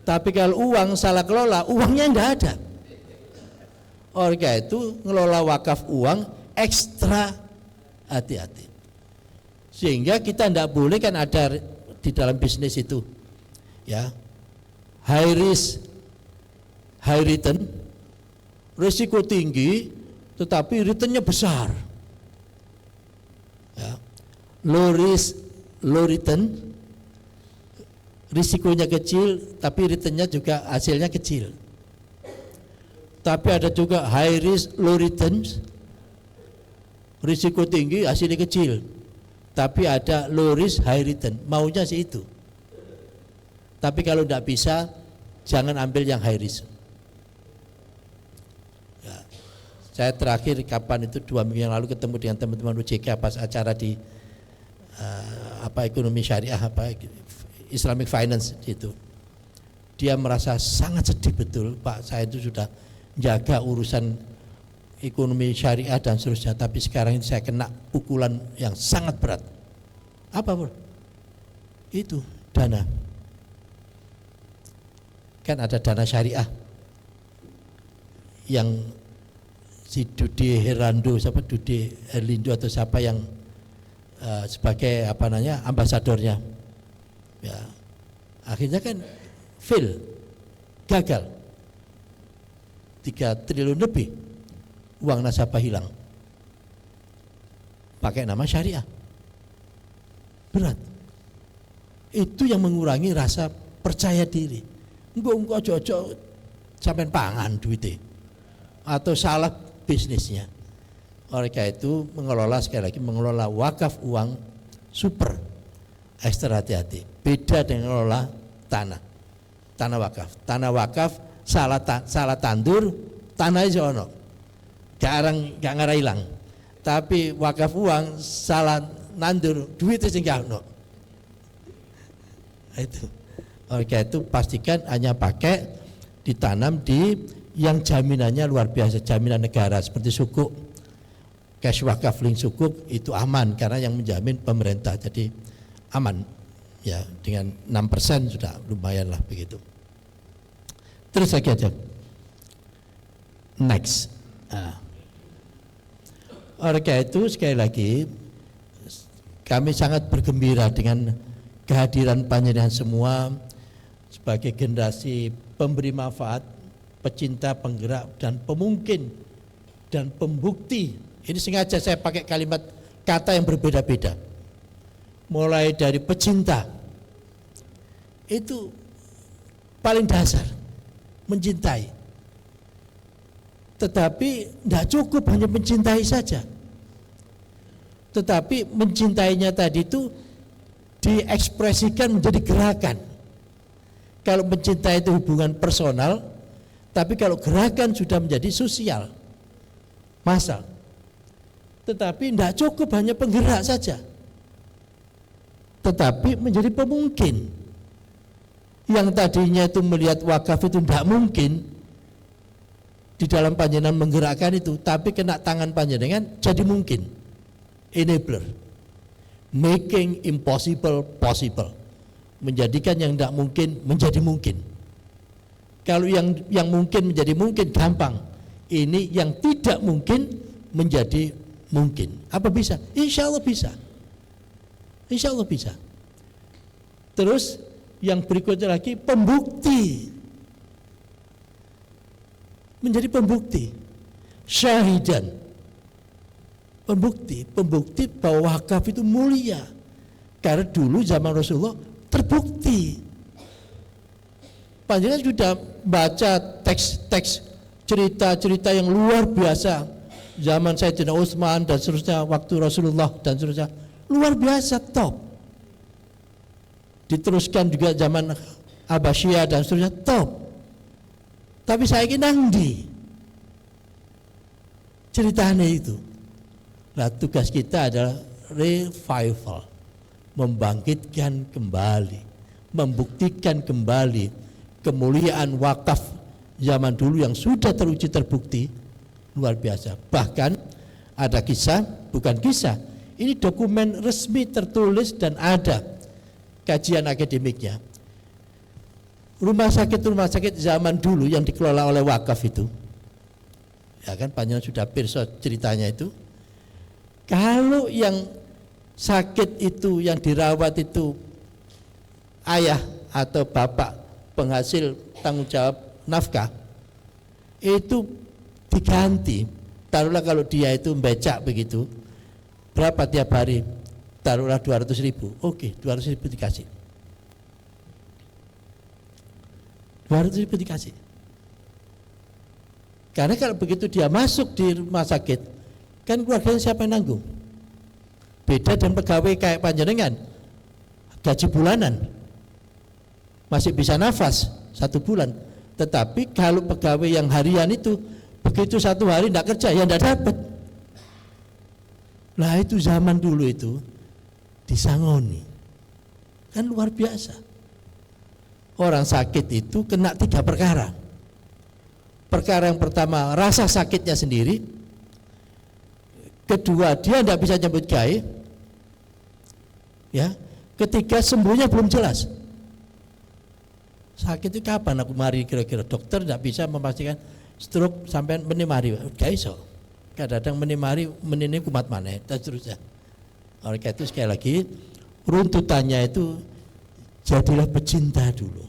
Tapi kalau uang salah kelola, uangnya tidak ada. Oleh karena itu ngelola wakaf uang ekstra hati-hati. Sehingga kita tidak boleh kan ada di dalam bisnis itu, ya, high risk, high return, risiko tinggi, tetapi returnnya besar. Ya. Low risk, low return, risikonya kecil, tapi returnnya juga hasilnya kecil. Tapi ada juga high risk, low returns, risiko tinggi, hasilnya kecil. Tapi ada low risk, high return, maunya sih itu. Tapi kalau tidak bisa, jangan ambil yang high risk. Ya. Saya terakhir kapan itu 2 minggu yang lalu ketemu dengan teman-teman UJK pas acara di ekonomi syariah, Islamic Finance itu. Dia merasa sangat sedih betul, Pak, saya itu sudah jaga urusan ekonomi syariah dan seterusnya, tapi sekarang ini saya kena pukulan yang sangat berat. Apa, Bro? Itu dana. Kan ada dana syariah yang si Dude Herando, siapa Dude Herlindo atau siapa yang sebagai ambasadornya. Ya. Akhirnya kan fail, gagal. 3 triliun lebih uang nasabah hilang pakai nama syariah. Berat. Itu yang mengurangi rasa percaya diri. Engko ojo-ojo sampai pangan duitnya atau salah bisnisnya. Oleh karena itu mengelola, sekali lagi mengelola wakaf uang super ekstra hati-hati. Beda dengan mengelola tanah wakaf. Tanah wakaf salah tandur, tanah iso ono. Gak ngarah hilang. Tapi wakaf uang salah nandur, duit sing gak ono. Itu. Oleh karena itu pastikan hanya pakai ditanam di yang jaminannya luar biasa, jaminan negara seperti sukuk. Cash wakaf link sukuk itu aman karena yang menjamin pemerintah. Jadi aman. Ya, dengan 6% sudah lumayan lah begitu. Terus lagi aja. Next. Oleh karena itu sekali lagi kami sangat bergembira dengan kehadiran panjenengan semua sebagai generasi pemberi manfaat, pecinta, penggerak dan pemungkin dan pembukti. Ini sengaja saya pakai kalimat kata yang berbeda-beda. Mulai dari pecinta itu paling dasar, mencintai. Tetapi tidak cukup hanya mencintai saja. Tetapi mencintainya tadi itu diekspresikan menjadi gerakan. Kalau mencintai itu hubungan personal, tapi kalau gerakan sudah menjadi sosial, massal. Tetapi tidak cukup hanya penggerak saja, tetapi menjadi pemungkin. Yang tadinya itu melihat wakaf itu tidak mungkin, di dalam panjenengan menggerakkan itu, tapi kena tangan panjenengan jadi mungkin. Enabler, making impossible possible, menjadikan yang tidak mungkin menjadi mungkin. Kalau yang mungkin menjadi mungkin gampang, ini yang tidak mungkin menjadi mungkin. Apa bisa? Insya Allah bisa. Insya Allah bisa. Terus yang berikutnya lagi pembukti. Menjadi pembukti. Syahidan. Pembukti bahwa wakaf itu mulia. Karena dulu zaman Rasulullah terbukti. Panjenengan sudah baca teks-teks cerita-cerita yang luar biasa. Zaman Sayyidina Utsman dan seterusnya, waktu Rasulullah dan seterusnya. Luar biasa, top. Diteruskan juga zaman Abbasiyah dan seterusnya, top. Tapi saya ingin nangdi ceritanya itu. Nah, tugas kita adalah revival, membangkitkan kembali, membuktikan kembali kemuliaan wakaf zaman dulu yang sudah teruji terbukti luar biasa. Bahkan ada kisah, bukan kisah, ini dokumen resmi tertulis dan ada kajian akademiknya. Rumah sakit zaman dulu yang dikelola oleh wakaf itu, ya kan, panjenengan sudah pirsa ceritanya itu. Kalau yang sakit itu, yang dirawat itu ayah atau bapak penghasil tanggung jawab nafkah, itu diganti. Taruhlah kalau dia itu becak begitu, berapa tiap hari? Taruhlah 200.000. Oke, 200.000 dikasih. 200.000 dikasih. Karena kalau begitu dia masuk di rumah sakit, kan keluarganya siapa yang nanggung? Beda dengan pegawai kayak panjenengan, gaji bulanan, masih bisa nafas 1 bulan. Tetapi kalau pegawai yang harian itu, begitu 1 hari tidak kerja, ya tidak dapat. Nah itu zaman dulu itu disangoni, kan luar biasa. Orang sakit itu kena 3 perkara. Perkara yang pertama, rasa sakitnya sendiri. Kedua, dia tidak bisa nyebut gawe. Ya. Ketiga, sembuhnya belum jelas. Sakit itu kapan aku mari, kira-kira dokter tidak bisa memastikan stroke sampai menimari. Gak iso. Kadang-kadang menimari menini kumat mana dan seterusnya. Oleh karena itu sekali lagi runtutannya itu jadilah pecinta dulu.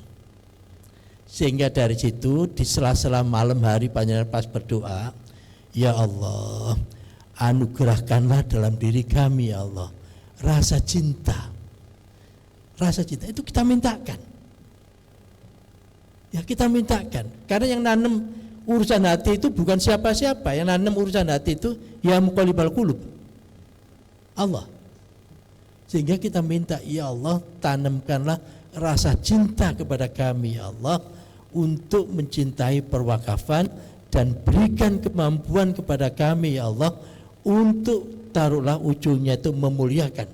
Sehingga dari situ di sela-sela malam hari panjenengan pas berdoa, ya Allah, anugerahkanlah dalam diri kami ya Allah rasa cinta. Rasa cinta itu kita mintakan. Ya kita mintakan. Karena yang nanam urusan hati itu bukan siapa-siapa, yang nanam urusan hati itu ya muqallibal qulub, Allah. Sehingga kita minta, ya Allah, tanamkanlah rasa cinta kepada kami ya Allah untuk mencintai perwakafan dan berikan kemampuan kepada kami ya Allah untuk taruhlah ujungnya itu memuliakan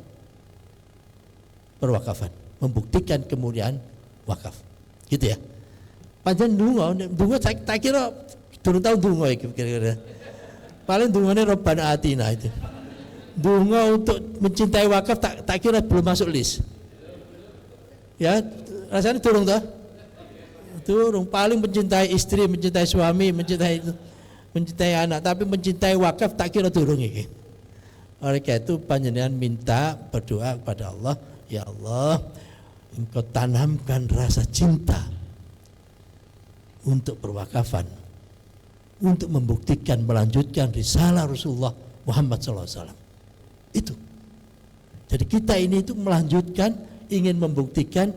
perwakafan, membuktikan kemuliaan wakaf. Gitu ya. Panjenengan dungo tak kira durung tahu dungo iki kira-kira. Paling dungane Rabbana Atina itu. Dungo untuk mencintai wakaf tak kira belum masuk list. Ya, rasanya durung toh? Durung. Paling mencintai istri, mencintai suami, mencintai anak, tapi mencintai wakaf tak kira durung iki. Oleh karena itu panjenengan minta berdoa kepada Allah, ya Allah, Engkau tanamkan rasa cinta untuk perwakafan, untuk membuktikan melanjutkan risalah Rasulullah Muhammad SAW. Itu. Jadi kita ini itu melanjutkan, ingin membuktikan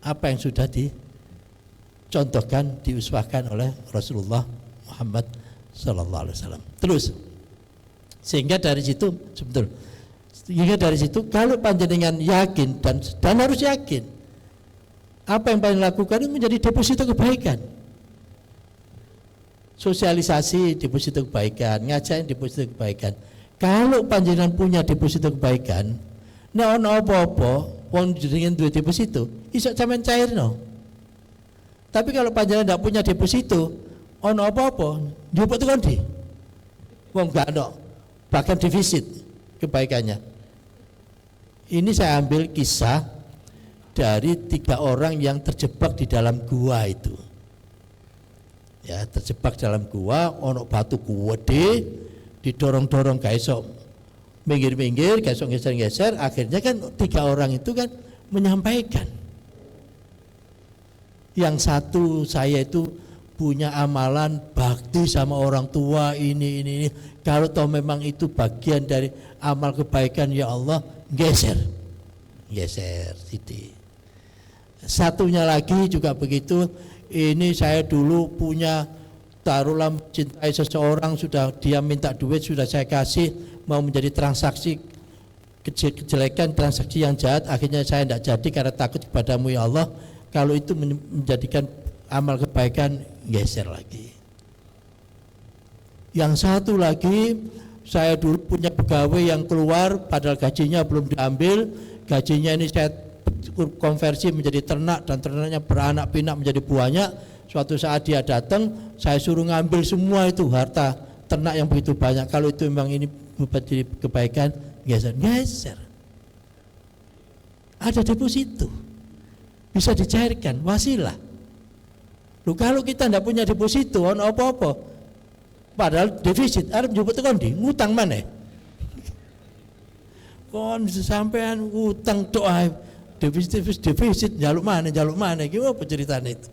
apa yang sudah dicontohkan, diuswahkan oleh Rasulullah Muhammad SAW. Terus, sehingga dari situ sebetulnya, kalau panjenengan yakin dan harus yakin, apa yang panjenengan lakukan itu menjadi deposito kebaikan. Sosialisasi deposito kebaikan, ngajarin deposito kebaikan. Kalau panjenengan punya deposito kebaikan, nek ono apa-apa wong jenengan duwe deposito, iso sampean cairno. Tapi kalau panjenengan tidak punya deposito, ono apa-apa, njupuk tekan ndi? Wong gak ono, bahkan defisit kebaikannya. Ini saya ambil kisah dari 3 orang yang terjebak di dalam gua itu. Ya, terjebak dalam gua, ono batu gede, didorong-dorong gak iso minggir-minggir, gak iso geser-geser, akhirnya kan 3 orang itu kan menyampaikan. Yang satu saya itu punya amalan bakti sama orang tua ini. Kalau toh memang itu bagian dari amal kebaikan, ya Allah, geser Siti. Satunya lagi juga begitu. Ini saya dulu punya, taruhlah mencintai seseorang, sudah dia minta duit, sudah saya kasih, mau menjadi transaksi kejelekan, transaksi yang jahat, akhirnya saya tidak jadi karena takut kepadamu ya Allah. Kalau itu menjadikan amal kebaikan, geser lagi. Yang satu lagi, saya dulu punya pegawai yang keluar padahal gajinya belum diambil, gajinya ini saya konversi menjadi ternak dan ternaknya beranak pinak menjadi banyak. Suatu saat dia datang, saya suruh ngambil semua itu harta ternak yang begitu banyak. Kalau itu memang ini menjadi kebaikan, geser. Ada deposito, bisa dicairkan, wasilah. Loh, kalau kita tidak punya deposito, ono apa-apa, padahal defisit, arep njupuk tekan ndi, ngutang mana? Kon sampean utang doa, defisit jaluk mana, gimana apa ceritanya itu?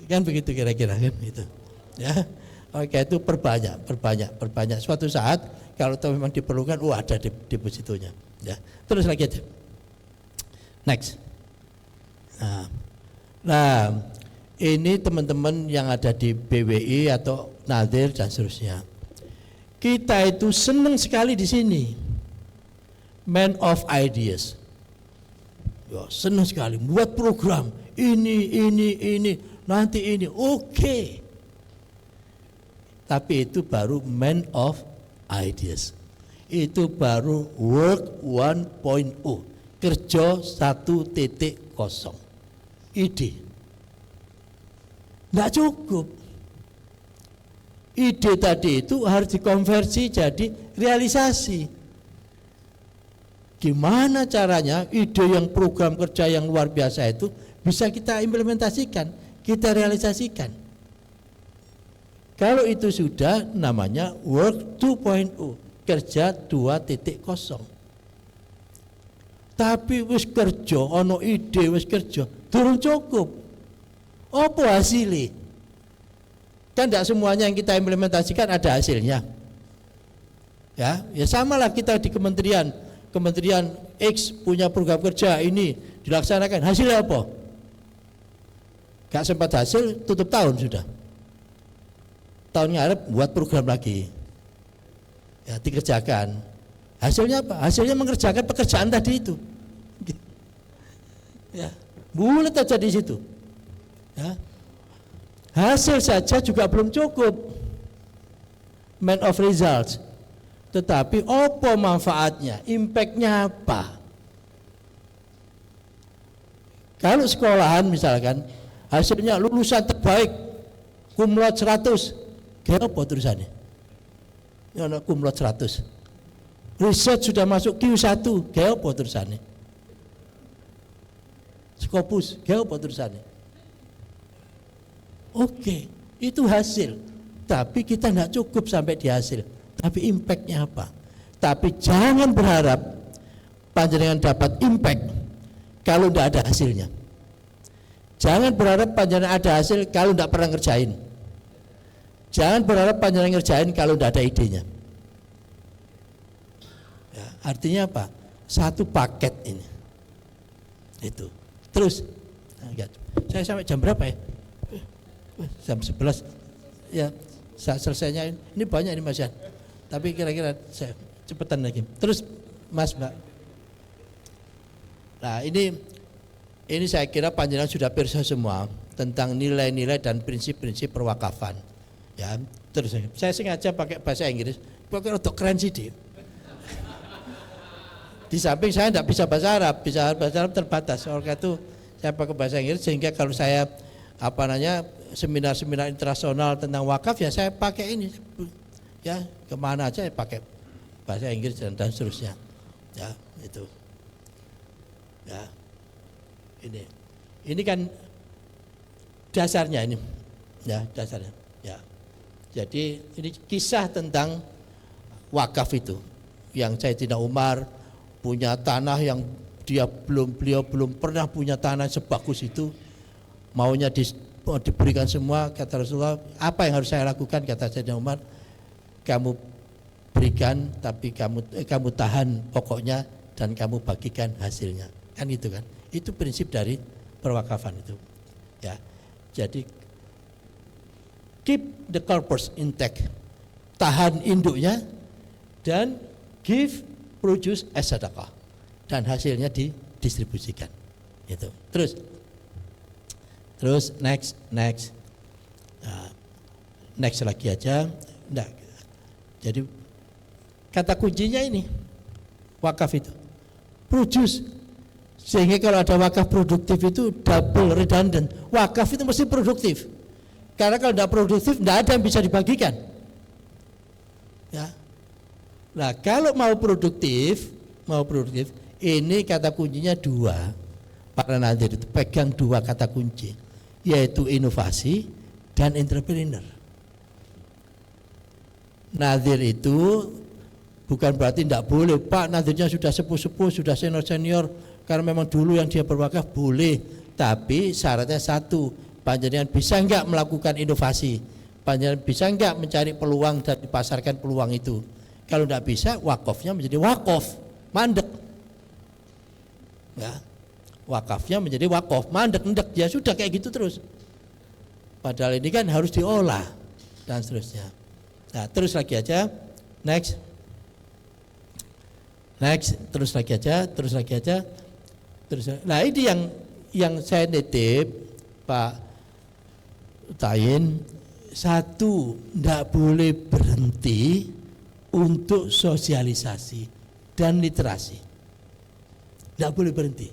Kan begitu kira-kira kan itu. Ya, oke, itu perbanyak. Suatu saat kalau memang diperlukan, ada depositonya. Ya, terus lagi aja. Next. Nah, ini teman-teman yang ada di BWI atau Nadir dan seterusnya. Kita itu senang sekali di sini. Man of ideas. Ya, senang sekali buat program ini, nanti ini. Oke. Tapi itu baru man of ideas. Itu baru work 1.0. Kerja 1.0. Ide. Tidak cukup. Ide tadi itu harus dikonversi jadi realisasi. Gimana caranya ide yang program kerja yang luar biasa itu bisa kita implementasikan, kita realisasikan. Kalau itu sudah namanya work 2.0, kerja 2.0. Tapi wis kerja, ono ide wis kerja, durung cukup. Apa hasilnya? Kan tidak semuanya yang kita implementasikan ada hasilnya. Ya samalah kita di Kementerian X punya program kerja ini dilaksanakan, hasilnya apa? Gak sempat hasil, tutup tahun sudah. Tahun ngarep buat program lagi. Ya dikerjakan. Hasilnya apa? Hasilnya mengerjakan pekerjaan tadi itu. Ya, bulat aja di situ. Ya. Hasil saja juga belum cukup. Man of results. Tetapi apa manfaatnya? Impactnya apa? Kalau sekolahan misalkan hasilnya lulusan terbaik, cum laude 100, kayak apa tulisannya? Ya, cum laude 100. Riset sudah masuk Q1, kayak apa tulisannya? Scopus, kayak apa tulisannya? Oke, itu hasil. Tapi kita tidak cukup sampai di hasil. Tapi impactnya apa? Tapi jangan berharap panjenengan dapat impact kalau tidak ada hasilnya. Jangan berharap panjenengan ada hasil kalau tidak pernah ngerjain. Jangan berharap panjenengan ngerjain kalau tidak ada idenya. Ya, artinya apa? Satu paket ini. Itu. Terus, saya sampai jam berapa ya? Jam 11. Ya, saat selesainya ini banyak ini Mas Yan. Tapi kira-kira saya cepetan lagi. Terus Mas Mbak. Nah, ini saya kira panjenengan sudah pirsa semua tentang nilai-nilai dan prinsip-prinsip perwakafan. Ya, terus saya sengaja pakai bahasa Inggris, pokoknya untuk keren sih dia. Di samping saya tidak bisa bahasa Arab terbatas. Oleh itu saya pakai bahasa Inggris sehingga kalau saya seminar-seminar internasional tentang wakaf ya saya pakai ini. Ya, kemana aja ya pakai bahasa Inggris dan seterusnya. Ya, itu. Ya. Ini kan dasarnya ini. Ya, dasarnya. Ya. Jadi ini kisah tentang wakaf itu. Yang Sayyidina Umar punya tanah yang beliau belum pernah punya tanah sebagus itu, maunya diberikan semua. Kata Rasulullah, apa yang harus saya lakukan? Kata Sayyidina Umar, kamu berikan tapi kamu tahan pokoknya dan kamu bagikan hasilnya, kan itu kan. Itu prinsip dari perwakafan itu, ya. Jadi keep the corpus intact, tahan induknya, dan give produce as sedekah, dan hasilnya didistribusikan. Itu. Terus next lagi aja. Nah, jadi kata kuncinya ini wakaf itu produce, sehingga kalau ada wakaf produktif itu double redundant. Wakaf itu mesti produktif, karena kalau tidak produktif tidak ada yang bisa dibagikan, ya. Nah, kalau mau produktif, ini kata kuncinya dua. Para nadir itu pegang dua kata kunci, yaitu inovasi dan entrepreneur. Nadir itu bukan berarti tidak boleh, Pak, nadirnya sudah sepuh-sepuh, sudah senior-senior, karena memang dulu yang dia berwakaf boleh, tapi syaratnya satu, panjenengan bisa enggak melakukan inovasi, panjenengan bisa enggak mencari peluang dan dipasarkan peluang itu. Kalau tidak bisa, wakafnya menjadi wakaf mandek, ya. Wakafnya menjadi wakaf mandek, ya sudah kayak gitu terus. Padahal ini kan harus diolah dan seterusnya. Nah, terus lagi aja, next, terus lagi aja. Nah, ini yang saya nitip Pak Tain, satu, tidak boleh berhenti untuk sosialisasi dan literasi, tidak boleh berhenti,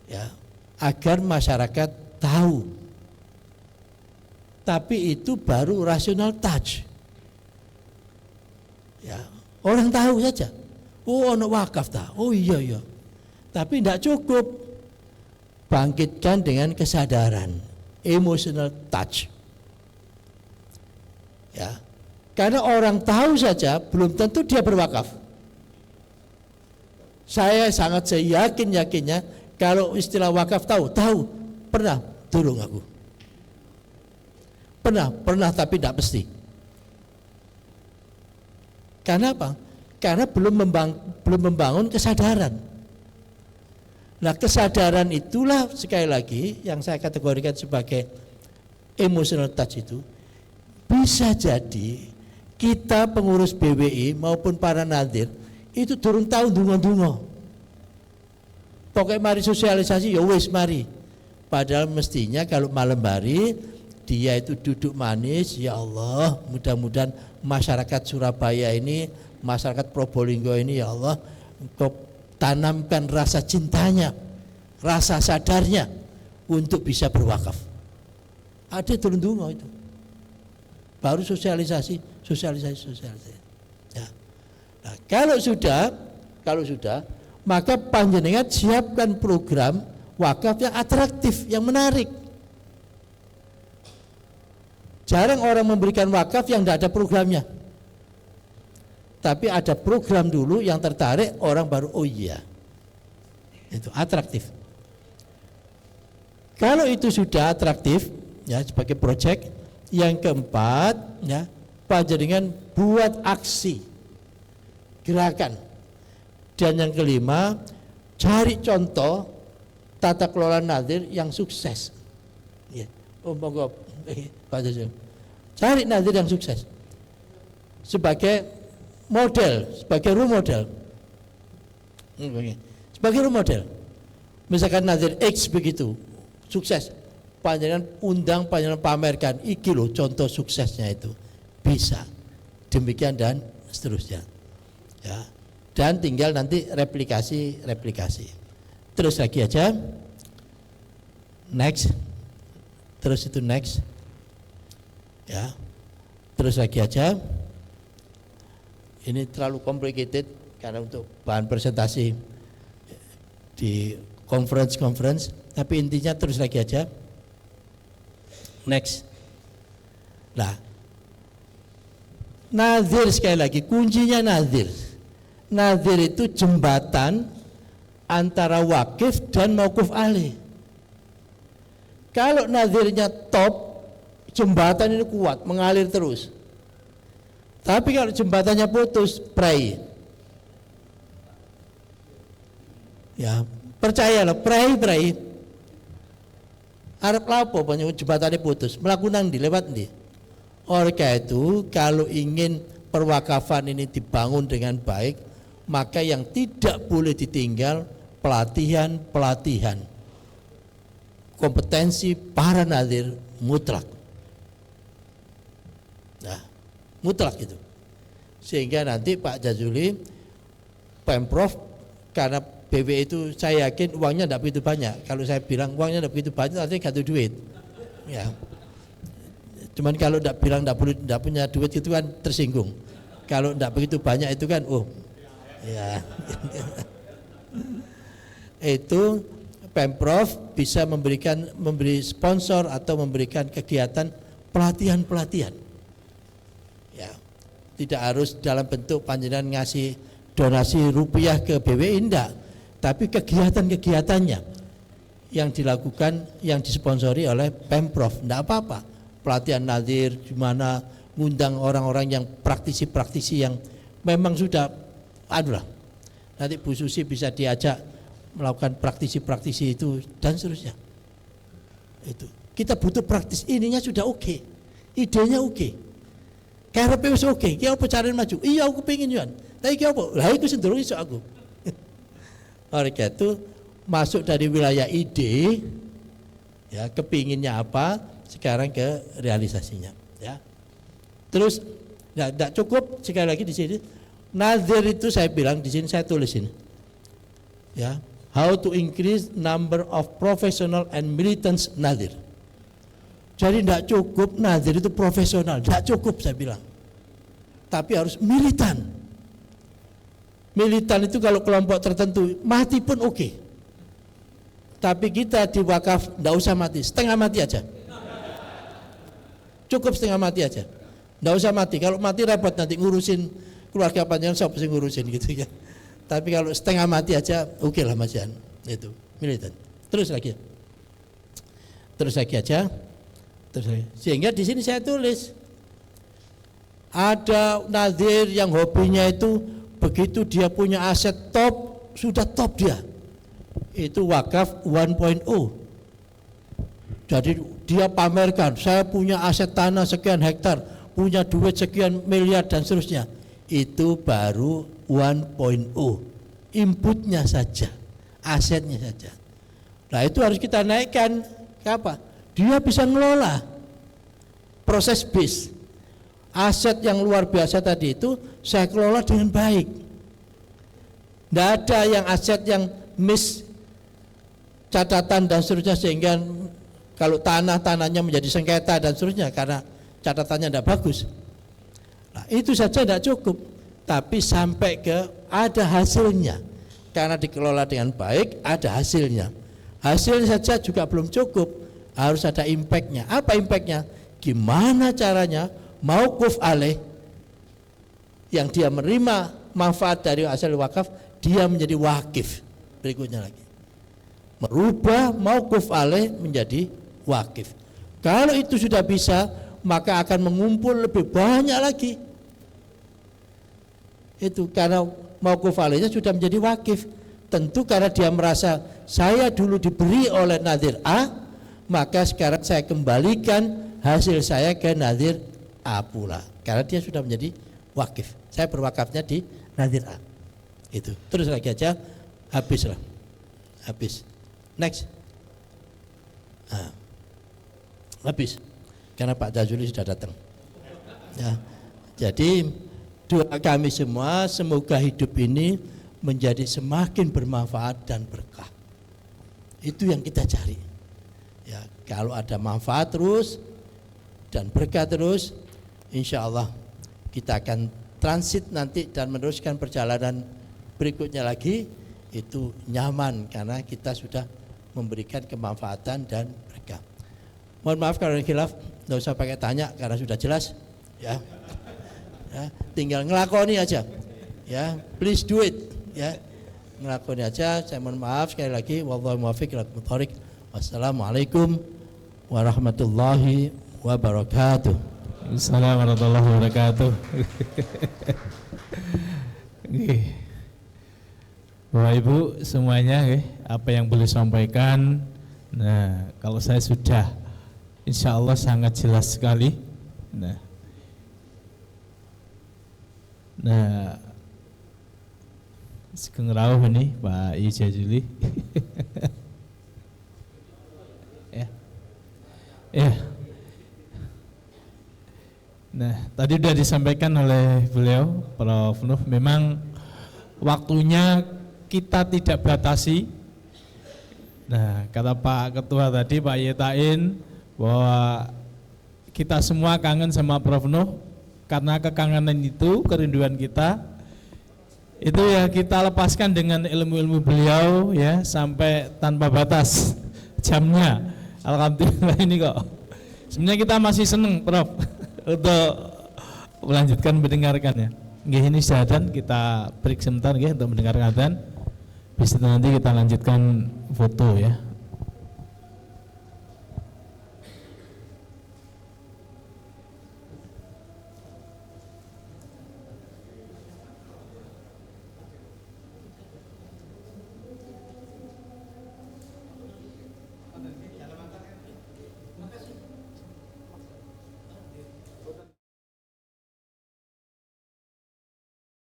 ya, agar masyarakat tahu. Tapi itu baru rational touch, ya, orang tahu saja. Oh, ono wakaf ta. Oh iya. Tapi tidak cukup. Bangkitkan dengan kesadaran, emotional touch. Ya. Karena orang tahu saja belum tentu dia berwakaf. Saya sangat yakinnya kalau istilah wakaf tahu, pernah durung aku. Pernah tapi tidak pasti. Karena apa? Karena belum membangun kesadaran. Nah, kesadaran itulah sekali lagi yang saya kategorikan sebagai emotional touch itu. Bisa jadi kita pengurus BWI maupun para nadir itu durung tahu dungo-dungo. Pokoknya mari sosialisasi, ya wis mari. Padahal mestinya kalau malam hari dia itu duduk manis, ya Allah, mudah-mudahan masyarakat Surabaya ini, masyarakat Probolinggo ini, ya Allah, Engkau tanamkan rasa cintanya, rasa sadarnya untuk bisa berwakaf. Ada turun-dungo itu. Baru sosialisasi. Ya. Nah, kalau sudah, maka panjenengan siapkan program wakaf yang atraktif, yang menarik. Jarang orang memberikan wakaf yang tidak ada programnya. Tapi ada program dulu yang tertarik, orang baru oh iya. Itu atraktif. Kalau itu sudah atraktif, ya, sebagai proyek. Yang keempat, ya, panjenengan buat aksi, gerakan. Dan yang kelima, cari contoh tata kelola nadir yang sukses. Ya. Oh, monggo, Pak Jajang. Cari nadir yang sukses sebagai model, sebagai role model. Sebagai role model. Misalkan nadir X begitu, sukses. Panjenengan undang, panjenengan pamerkan, iki loh contoh suksesnya itu. Bisa. Demikian dan seterusnya. Ya. Dan tinggal nanti replikasi. Terus lagi aja. Next. Terus itu next. Ya. Terus lagi aja. Ini terlalu complicated karena untuk bahan presentasi di conference, tapi intinya terus lagi aja. Next. Nah, nadir sekali lagi, kuncinya nadir. Nadir itu jembatan antara wakif dan mauquf alaih. Kalau nazirnya top, jembatan ini kuat, mengalir terus. Tapi kalau jembatannya putus, prai. Ya, percayalah, prai. Arep lapo banyak jembatannya putus, melakukan lewat ndi. Oleh karena itu, kalau ingin perwakafan ini dibangun dengan baik, maka yang tidak boleh ditinggal pelatihan kompetensi para nazir mutlak. Nah, mutlak itu. Sehingga nanti Pak Jazuli, Pemprov, karena BW itu saya yakin uangnya tidak begitu banyak. Kalau saya bilang uangnya tidak begitu banyak, artinya gak ada duit. Ya. Cuman kalau tidak bilang tidak punya duit itu kan tersinggung. Kalau tidak begitu banyak itu kan, ya. Itu Pemprov bisa memberi sponsor atau memberikan kegiatan pelatihan. Ya. Tidak harus dalam bentuk panjenengan ngasih donasi rupiah ke BWI, enggak, tapi kegiatannya yang dilakukan, yang disponsori oleh Pemprov, enggak apa-apa. Pelatihan nazir, gimana ngundang orang-orang yang praktisi yang memang sudah nanti Bu Susi bisa diajak melakukan praktisi itu dan seterusnya. Itu kita butuh praktis, ininya sudah oke, idenya oke, KRP wis oke, ki apa carane maju? Iya aku pengen Yuan, tapi ki apa? Lah iku sing durung iso aku. Oleh karena itu masuk dari wilayah ide, ya kepinginnya apa, sekarang ke realisasinya, ya. Terus tidak cukup sekali lagi di sini. Nazir itu saya bilang di sini, saya tulis ini, ya, how to increase number of professional and militant nazir. Jadi tidak cukup nazir itu profesional, tidak cukup saya bilang, tapi harus militan. Militan itu kalau kelompok tertentu mati pun oke. Tapi kita di wakaf tidak usah mati, setengah mati aja. Cukup setengah mati aja, tidak usah mati. Kalau mati repot nanti ngurusin keluarga panjang, siapa sih ngurusin gitu ya. Tapi kalau setengah mati aja oke lah Mas Jan. Itu militan. Terus lagi aja. Sehingga di sini saya tulis ada nazir yang hobinya itu begitu dia punya aset top, sudah top dia. Itu wakaf 1.0. Jadi dia pamerkan, saya punya aset tanah sekian hektar, punya duit sekian miliar dan seterusnya. Itu baru 1.0, inputnya saja, asetnya saja. Nah itu harus kita naikkan ke apa? Dia bisa ngelola proses bis. Aset yang luar biasa tadi itu saya kelola dengan baik. Tidak ada yang aset yang miss catatan dan seterusnya, sehingga kalau tanahnya menjadi sengketa dan seterusnya karena catatannya tidak bagus. Nah, itu saja tidak cukup, tapi sampai ke ada hasilnya, karena dikelola dengan baik ada hasilnya. Hasil saja juga belum cukup, harus ada impactnya. Apa impactnya? Gimana caranya mauquf alaih yang dia menerima manfaat dari hasil wakaf, dia menjadi wakif. Berikutnya lagi, merubah mauquf alaih menjadi wakif. Kalau itu sudah bisa, maka akan mengumpul lebih banyak lagi. Itu karena mauquf alaihnya sudah menjadi wakif. Tentu karena dia merasa saya dulu diberi oleh nazir A, maka sekarang saya kembalikan hasil saya ke nazir A pula. Karena dia sudah menjadi wakif. Saya berwakafnya di nazir A. Itu. Terus lagi aja, habislah. Habis. Next. Nah, habis. Karena Pak Jazuli sudah datang. Ya. Jadi doa kami semua semoga hidup ini menjadi semakin bermanfaat dan berkah. Itu yang kita cari. Ya, kalau ada manfaat terus dan berkah terus, insya Allah kita akan transit nanti dan meneruskan perjalanan berikutnya lagi itu nyaman karena kita sudah memberikan kemanfaatan dan berkah. Mohon maaf kalau ada khilaf, tidak usah pakai tanya karena sudah jelas, ya. Ya, tinggal ngelakoni aja, ya. Please do it, ya. ngelakoni aja. Saya mohon maaf sekali lagi. Wallahu muwaffiq ila aqwamit thoriq. Wassalamualaikum warahmatullahi wabarakatuh. Assalamualaikum warahmatullahi wabarakatuh. Bapak Ibu semuanya, apa yang boleh sampaikan. Nah, kalau saya sudah, insya Allah sangat jelas sekali. Nah, Sugeng rawuh ini Pak Ija Juli. Ya. Nah, tadi sudah disampaikan oleh beliau, Prof. Nuh, memang waktunya kita tidak batasi. Nah, kata Pak Ketua tadi, Pak Yetain, bahwa kita semua kangen sama Prof. Nuh, karena kekangenan itu, kerinduan kita, itu ya kita lepaskan dengan ilmu-ilmu beliau ya, sampai tanpa batas jamnya. Alhamdulillah ini kok. Sebenarnya kita masih seneng, Prof, untuk melanjutkan mendengarkannya. Ini syahadan, kita break sebentar untuk mendengarkan adzan. Bisa nanti kita lanjutkan foto ya.